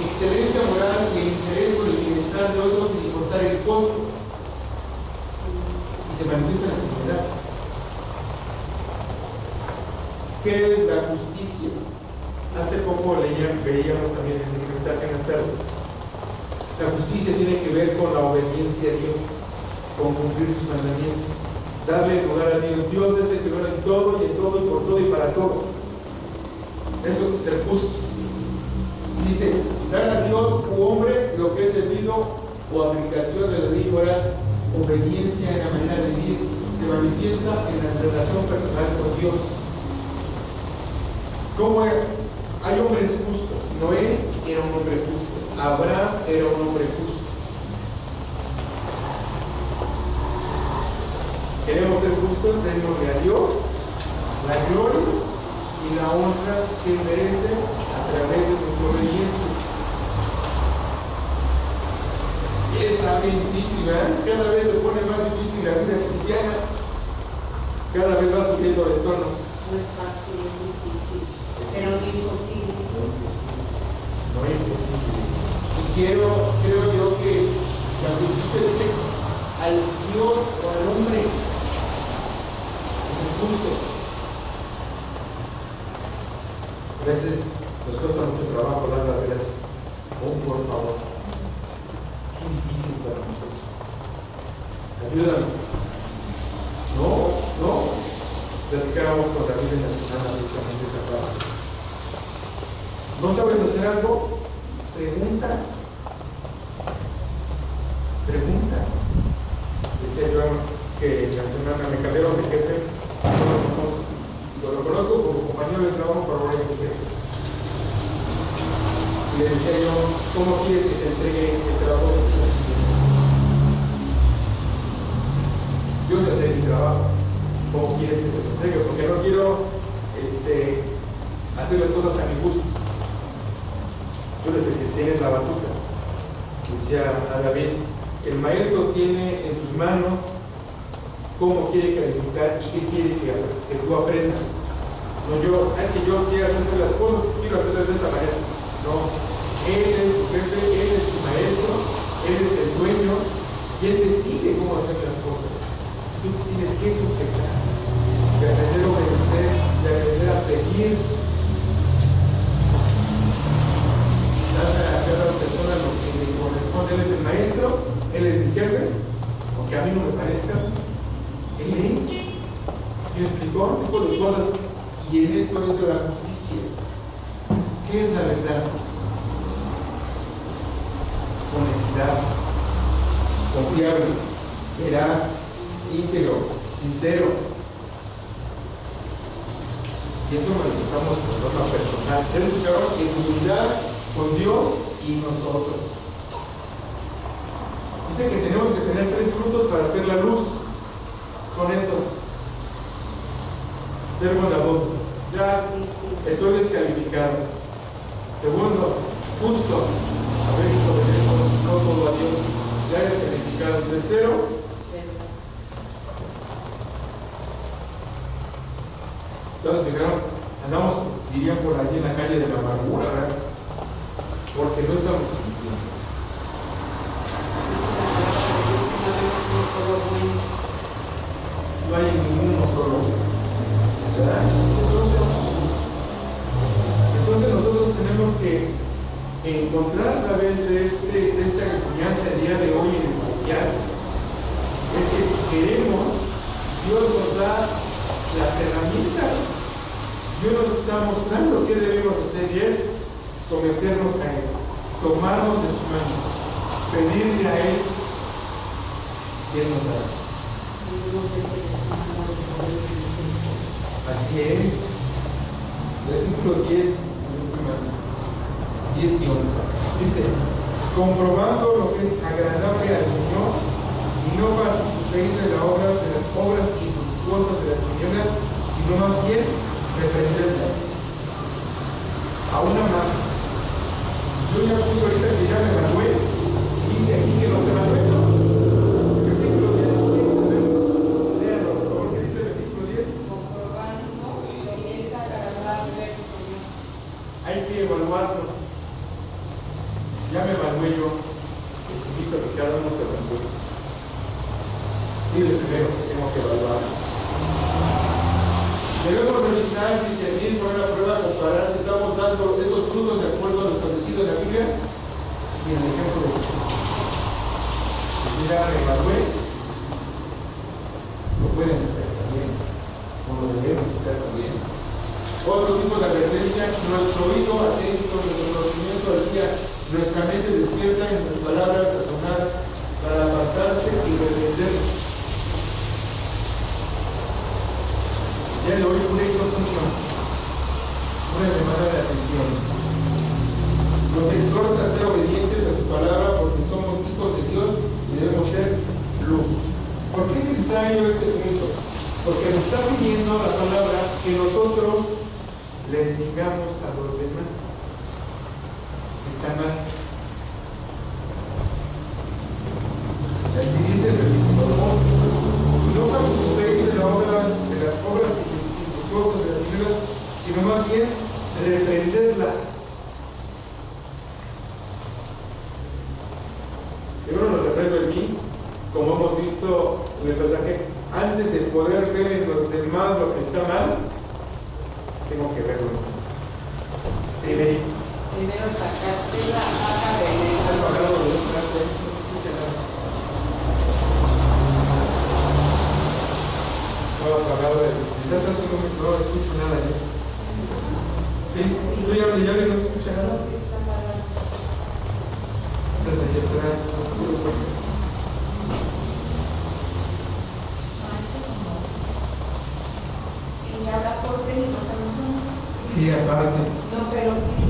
excelencia moral y interés por el bienestar de otros sin importar el costo. Y se manifiesta en la comunidad. ¿Qué es la justicia? Hace poco veíamos también en el mensaje en el perro. La justicia tiene que ver con la obediencia a Dios, con cumplir sus mandamientos, darle lugar a Dios. Dios es el que gana en todo y por todo y para todo. Eso es ser justos. Dice, dar a Dios u hombre lo que es debido o aplicación de la ley moral, obediencia en la manera de vivir, se manifiesta en la relación personal con Dios. ¿Cómo es? Hay hombres justos. Noé era un hombre justo. Abraham era un hombre justo. Queremos ser justos, démosle a Dios la gloria y la honra que merece a través de nuestra obediencia. Y está bien difícil, ¿eh? Cada vez se pone más difícil la vida cristiana. Cada vez va subiendo de tono. no es fácil, es difícil, pero no es imposible. No es imposible. Y creo yo que cuando usted dice al Dios o al hombre, es el punto. A veces nos cuesta mucho trabajo dar las gracias. Oh, por favor. Qué difícil para nosotros. Ayúdame. No. Platicábamos con David en la semana precisamente esa parte. ¿No sabes hacer algo? Pregunta. Decía yo que en la semana me cambiaron de jefe, no lo conozco. Lo conozco como compañero de trabajo, pero ahora es mi jefe. Y le decía yo, ¿cómo quieres que te entregue el trabajo de tu presidente? Yo sé hacer mi trabajo. ¿Cómo quieres que te lo entregue? Porque no quiero hacer las cosas a mi gusto. Tú eres el que tienes la batuta. Decía a David, el maestro tiene en sus manos cómo quiere calificar y qué quiere que tú aprendas. No es que yo quiero hacer las cosas, quiero hacerlas de esta manera. No, él es tu jefe, él es tu maestro, él es el dueño, Y Él decide cómo hacer las cosas. Tú tienes que sujetar, de aprender a obedecer, de aprender a pedir. Dale a cada persona lo que le corresponde. Él es el maestro, Él es mi jefe, aunque a mí no me parezca. Él es. ¿Sí me explicó? Tipo de cosas. Y en esto entra la justicia. ¿Qué es la verdad? Honestidad, confiable, veraz, íntegro, sincero. Y eso manifestamos en forma personal. Ya escucharon en unidad con Dios y nosotros. Dice que tenemos que tener 3 frutos para hacer la luz. Son estos. Ser bondadosos. Ya estoy descalificado. Segundo, justo. A ver si obedecemos no todo a Dios. Ya descalificado. Tercero, ¿todos fijaron? Andamos, dirían por allí en la calle de la amargura, ¿verdad? Porque no estamos cumpliendo. No hay ninguno solo, ¿verdad? Entonces nosotros tenemos que encontrar a través de esta enseñanza el día de hoy en especial, es que si queremos, Dios nos da las herramientas. Dios nos está mostrando qué debemos hacer y es someternos a Él, tomarnos de su mano, pedirle a Él que Él nos dará. Así es. Versículo 10, 10 y 11. Dice: comprobando lo que es agradable al Señor y no participéis de las obras infructuosas de las señoras, sino más bien reprenderlas. A una más. Yo ya puse ahorita que ya me evalué y dice aquí que no se evalué. Versículo 10 dice, léanlo por favor, ¿qué dice el versículo 10? Comprobando lo que es agradable al Señor. Hay que evaluarnos. Ya me evalué yo. Les invito a que cada uno se evalúe. Dile primero que tengo que evaluar. Debemos revisar, discernir, poner a prueba, comparar si estamos dando esos frutos de acuerdo a lo establecido en la Biblia y en el ejemplo de Jesús. Si ya me evalué, lo pueden hacer también, como lo debemos hacer también. Otro tipo de advertencia: nuestro oído atento, nuestro conocimiento al día, nuestra mente despierta en sus palabras sazonadas para apartarse y reprender. Ya de hoy una exhortación, una llamada de atención. Nos exhorta a ser obedientes a su palabra porque somos hijos de Dios y debemos ser luz. ¿Por qué es necesario este punto? Porque nos está pidiendo la palabra que nosotros les digamos a los demás que está mal. Así dice el versículo 2: no participéis de las obras infructuosas de las señoras, sino más bien reprenderlas. Yo no lo reprendo en mí, como hemos visto en el pasaje. Antes de poder ver en los demás lo que está mal, tengo que verlo. Primero sacarte la vaca de él. No escucho nada ya. ¿Sí? ¿Tú ya no escuchas nada? Estás allá atrás. Sí, habla por técnico también. Sí, aparte. No, pero sí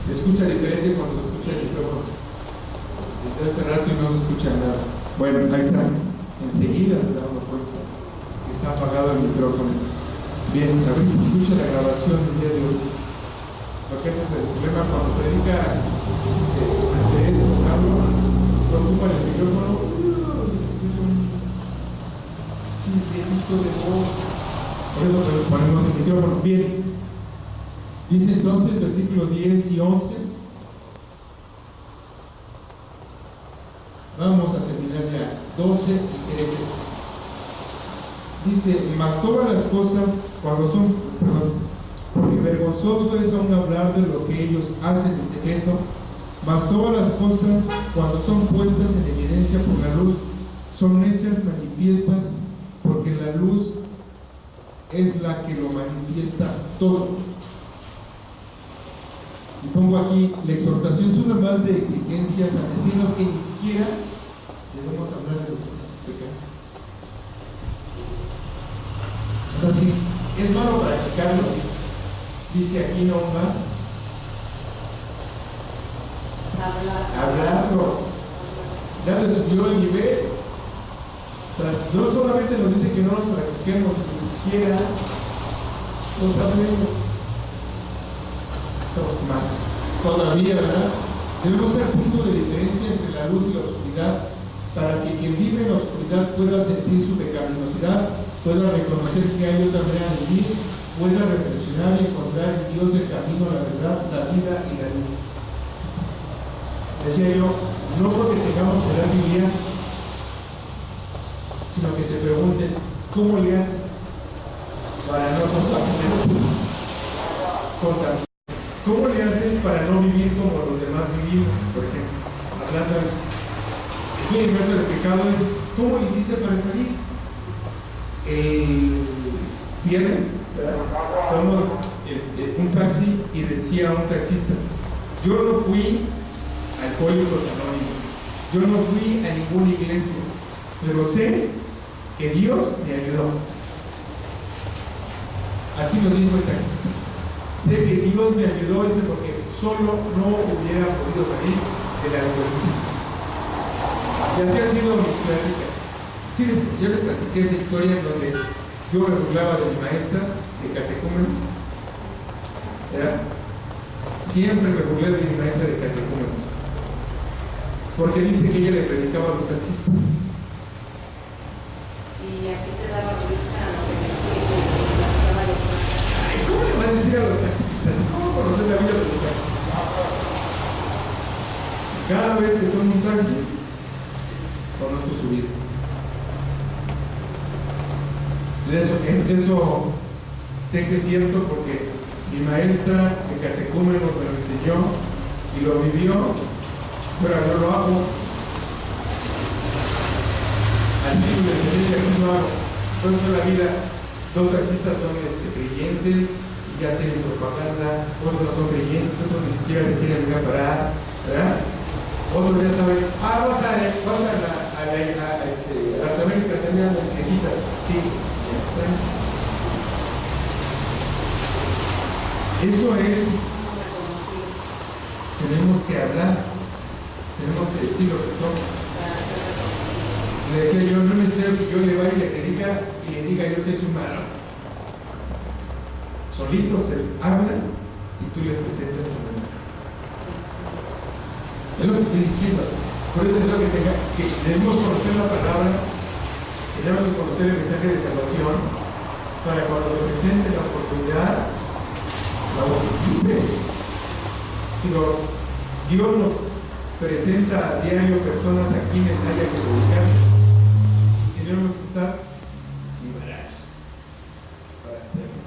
Se escucha diferente cuando se escucha el micrófono. Desde hace rato y no se escucha nada. Bueno, ahí está. Enseguida se da uno cuenta que está apagado el micrófono. Bien, a ver si se escucha la grabación del día de hoy. Porque este es el problema cuando predica Andrés o Carlos, no ocupan el micrófono, se escucha un viento de voz. Por eso ponemos el micrófono. Bien. Dice entonces, versículos 10 y 11. Vamos a terminar 12 y 13. Dice, mas todas las cosas cuando son, porque vergonzoso es aún hablar de lo que ellos hacen en secreto, mas todas las cosas cuando son puestas en evidencia por la luz, son hechas manifiestas, porque la luz es la que lo manifiesta todo. Y pongo aquí, la exhortación sube más de exigencias a decirnos que ni siquiera debemos hablar de los pecados. O sea, si es malo practicarlo, dice aquí no más, hablarlos. Ya le subió el nivel. O sea, no solamente nos dice que no los practiquemos, ni siquiera los hablemos. Más todavía, ¿verdad? Debemos ser punto de diferencia entre la luz y la oscuridad, para que quien vive en la oscuridad pueda sentir su pecaminosidad, pueda reconocer que hay otra manera de vivir, pueda reflexionar y encontrar en Dios el camino, la verdad, la vida y la luz. Decía yo, no porque tengamos que leer Biblia, sino que te pregunten, ¿cómo le haces para no contaminar? ¿Cómo le haces para no vivir como los demás vivimos? Por ejemplo, hablando de el inverso del pecado es, ¿cómo le hiciste para salir? El viernes tomamos un taxi y decía un taxista, yo no fui a Alcohólicos Anónimos, yo no fui a ninguna iglesia, pero sé que Dios me ayudó. Así nos dijo el taxista. Sé que Dios me ayudó, ese porque solo no hubiera podido salir del alcoholismo. Y así han sido mis pláticas. Sí, yo les platiqué esa historia en donde yo me burlaba de mi maestra de catecúmenos. Siempre me burlé de mi maestra de catecúmenos, porque dice que ella le predicaba a los taxistas. Y aquí te daba risa, ¿Cómo le van a decir a los taxistas? ¿Cómo conocer la vida de los taxistas? Cada vez que tomo un taxi, conozco su vida. Eso sé que es cierto porque mi maestra de catecúmenos me lo enseñó y lo vivió, pero yo lo hago. Así me enseñé y así lo hago. Por eso la vida. Dos taxistas son creyentes y ya tienen propaganda, otros no son creyentes, otros ni siquiera se quieren venir a parar, ¿verdad? Otros ya saben, vas a las Américas también las necesitas, sí. Eso es, tenemos que hablar, tenemos que decir lo que somos. Le decía yo, no es necesario que yo le vaya y le predica y le diga yo que es un malo. Solitos se hablan y tú les presentas tu mensaje. Es lo que estoy diciendo. Por eso es lo que debemos conocer la palabra, debemos conocer el mensaje de salvación, para cuando se presente la oportunidad, la utilice. Dios nos presenta a diario personas a quienes haya que predicar. Tenemos que estar liberados para hacerlo.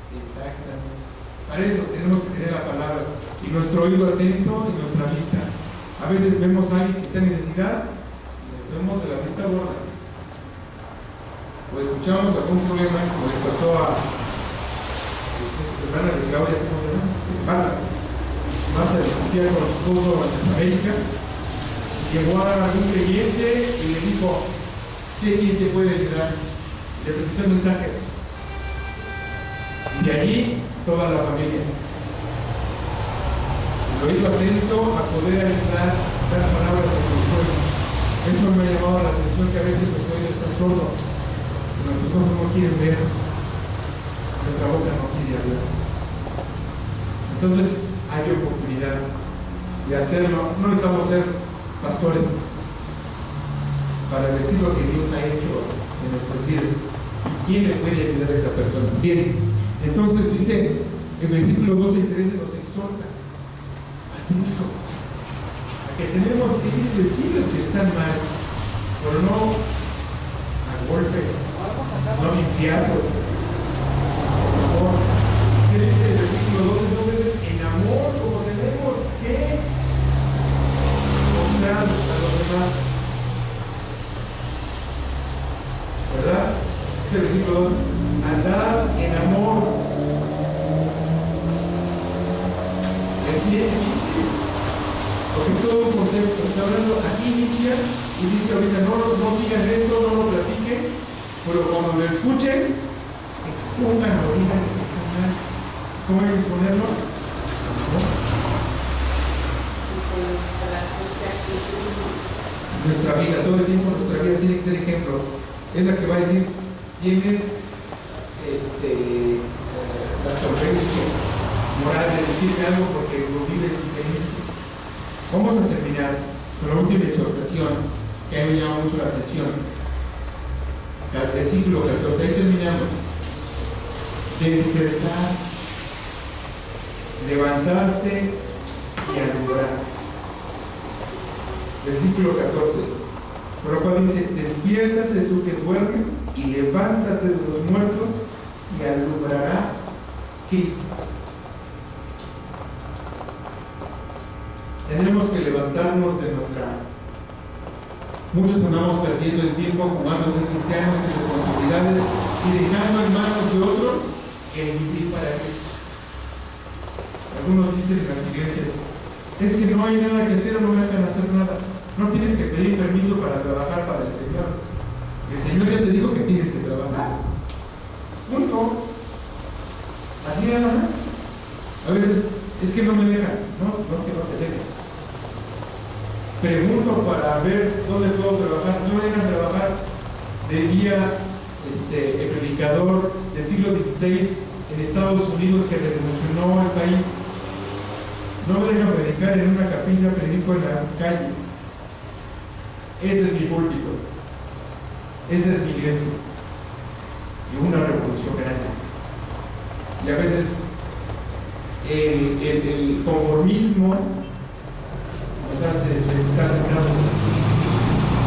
Exactamente. Para eso tenemos que tener la palabra y nuestro oído atento y nuestra vista. A veces vemos a alguien que está en necesidad y le hacemos de la vista gorda. O escuchamos algún problema, como le pasó a hermana de Claudia, ¿cómo se llama? Marta de Santiago, con su esposo en América. Llegó a un creyente y le dijo, sé quién te puede ayudar. Le presentó el mensaje. Y de allí toda la familia. Lo hizo atento a poder ayudar, dar palabras de consuelo. Eso me ha llamado la atención, que a veces nuestro oído está sordo, nuestros ojos no quieren ver, nuestra boca no quiere hablar. Entonces hay oportunidad de hacerlo. No necesitamos ser pastores para decir lo que Dios ha hecho en nuestras vidas y quién le puede ayudar a esa persona. Bien, entonces dice en versículos 12 y 13 nos exhorta a hacer eso, a que tenemos que ir y decirles que están mal, pero no a golpes, no limpiazos. Por favor, ¿qué dice el versículo 12? Entonces, en amor, como tenemos que mostrar a los demás, ¿verdad? Es el versículo 12. Andad en amor. Es bien difícil, porque es todo un contexto. Está hablando, aquí inicia y dice ahorita, no digan eso, no lo platiquen, pero cuando lo escuchen, expónganlo, digan que está mal. ¿Cómo hay que exponerlo? Nuestra vida, todo el tiempo nuestra vida tiene que ser ejemplo. Es la que va a decir quién es la solvencia moral de decirme algo porque lo vive diferente. Vamos a terminar con la última exhortación que a mí me llama mucho la atención. El versículo 14, ahí terminamos. Despertar, levantarse y alumbrar. Versículo 14. Pero dice, despiértate tú que duermes y levántate de los muertos y alumbrará Cristo. Tenemos que levantarnos de nuestra... Muchos andamos perdiendo el tiempo jugando a ser cristianos en responsabilidades y dejando en manos de otros el vivir para Cristo. Algunos dicen en las iglesias, es que no hay nada que hacer o no me dejan hacer nada. No tienes que pedir permiso para trabajar para el Señor. El Señor ya te dijo que tienes que trabajar. Punto. Así nada más. A veces, es que no me dejan. No es que no te dejen. Pregunto para ver dónde puedo trabajar. Si no me dejan trabajar de guía, el predicador del siglo XVI en Estados Unidos que revolucionó el país. No me dejan predicar en una capilla, predico en la calle. Ese es mi púlpito. Esa es mi iglesia. Y una revolución grande. Y a veces el conformismo nos hace estar sentados.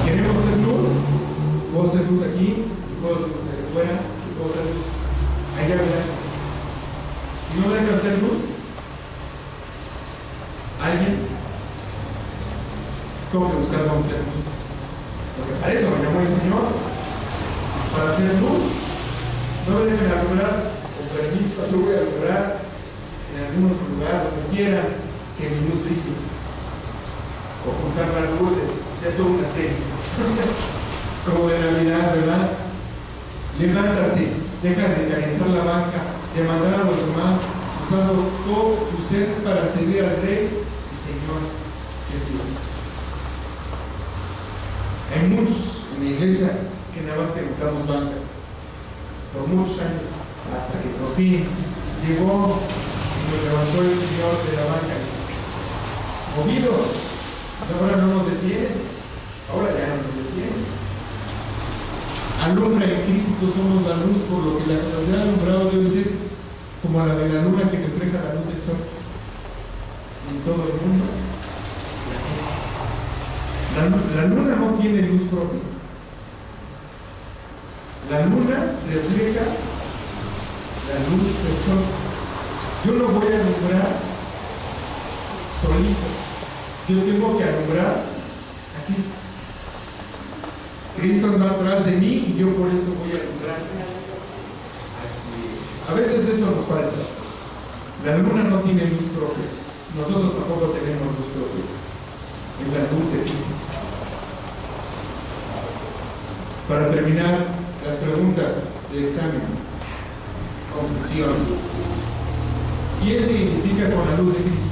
Queremos ser luz. Puedo ser luz aquí, puedo ser luz allá afuera, puedo ser luz allá afuera. Si no me dejan ser luz, alguien tengo que buscar cómo ser luz. Porque para eso me llamó el Señor, para hacer luz. No me dejen alumbrar con permiso, yo voy a alumbrar en algún otro lugar, donde quiera que mi luz brille. O juntar las luces, hacer toda una serie. Como de Navidad, ¿verdad? Levántate, deja de calentar la banca, de mandar a los demás, usando todo tu ser para servir al Rey y Señor Jesús. Hay muchos en la iglesia que nada más levantamos banca por muchos años, hasta que por fin llegó y nos levantó el Señor de la banca. Movidos, ahora no nos detienen, ahora ya no nos detienen. Alumbra en Cristo, somos la luz, por lo que la claridad de alumbrado debe ser como la de la luna que refleja la luz del sol en todo el mundo. La luna no tiene luz propia. La luna refleja la luz del sol. Yo no voy a alumbrar solito. Yo tengo que alumbrar a Cristo. Cristo anda atrás de mí y yo por eso voy a alumbrar. A veces eso nos falta. La luna no tiene luz propia. Nosotros tampoco tenemos luz propia. Es la luz de Cristo. Para terminar, las preguntas del examen. Conclusión. ¿Quién se identifica con la luz de Cristo?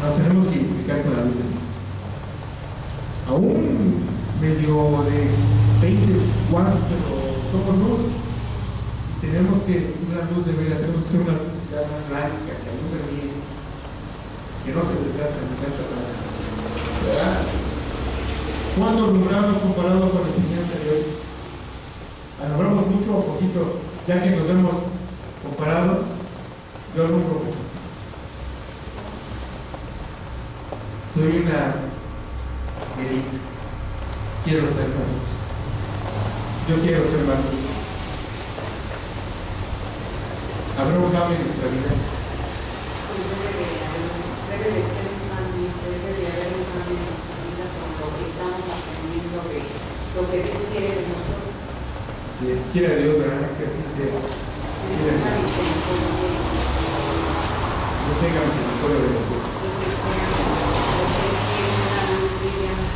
Nos tenemos que identificar con la luz de Cristo. Aún medio de 20 watts, pero somos luz. Y tenemos que, una luz de vela, tenemos que ser una luz ya más blanca, que alumbre bien, que no se desgasta ni gasta nada. ¿Verdad? ¿Cuánto alumbramos comparado con la enseñanza de hoy? ¿Alumbramos mucho o poquito? Ya que nos vemos comparados, Yo hago un propósito. Soy una Erika. Quiero ser más luz. Yo quiero ser más luz. ¿Habrá un cambio en nuestra vida? Pues debe de ser un cambio, debe de haber un cambio en nuestra vida con lo que estamos aprendiendo de lo que Dios quiere de nosotros. Si es, quiera Dios, ¿verdad? Que así sea. Quiera Una Dios. misericordia. No tenga misericordia de nosotros. Y que sea lo que Él quiere, una luz brillante.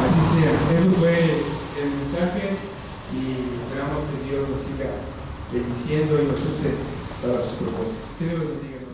Así sea. Eso fue el mensaje y esperamos que Dios nos siga bendiciendo y nos use para sus propósitos. Que Dios los bendiga.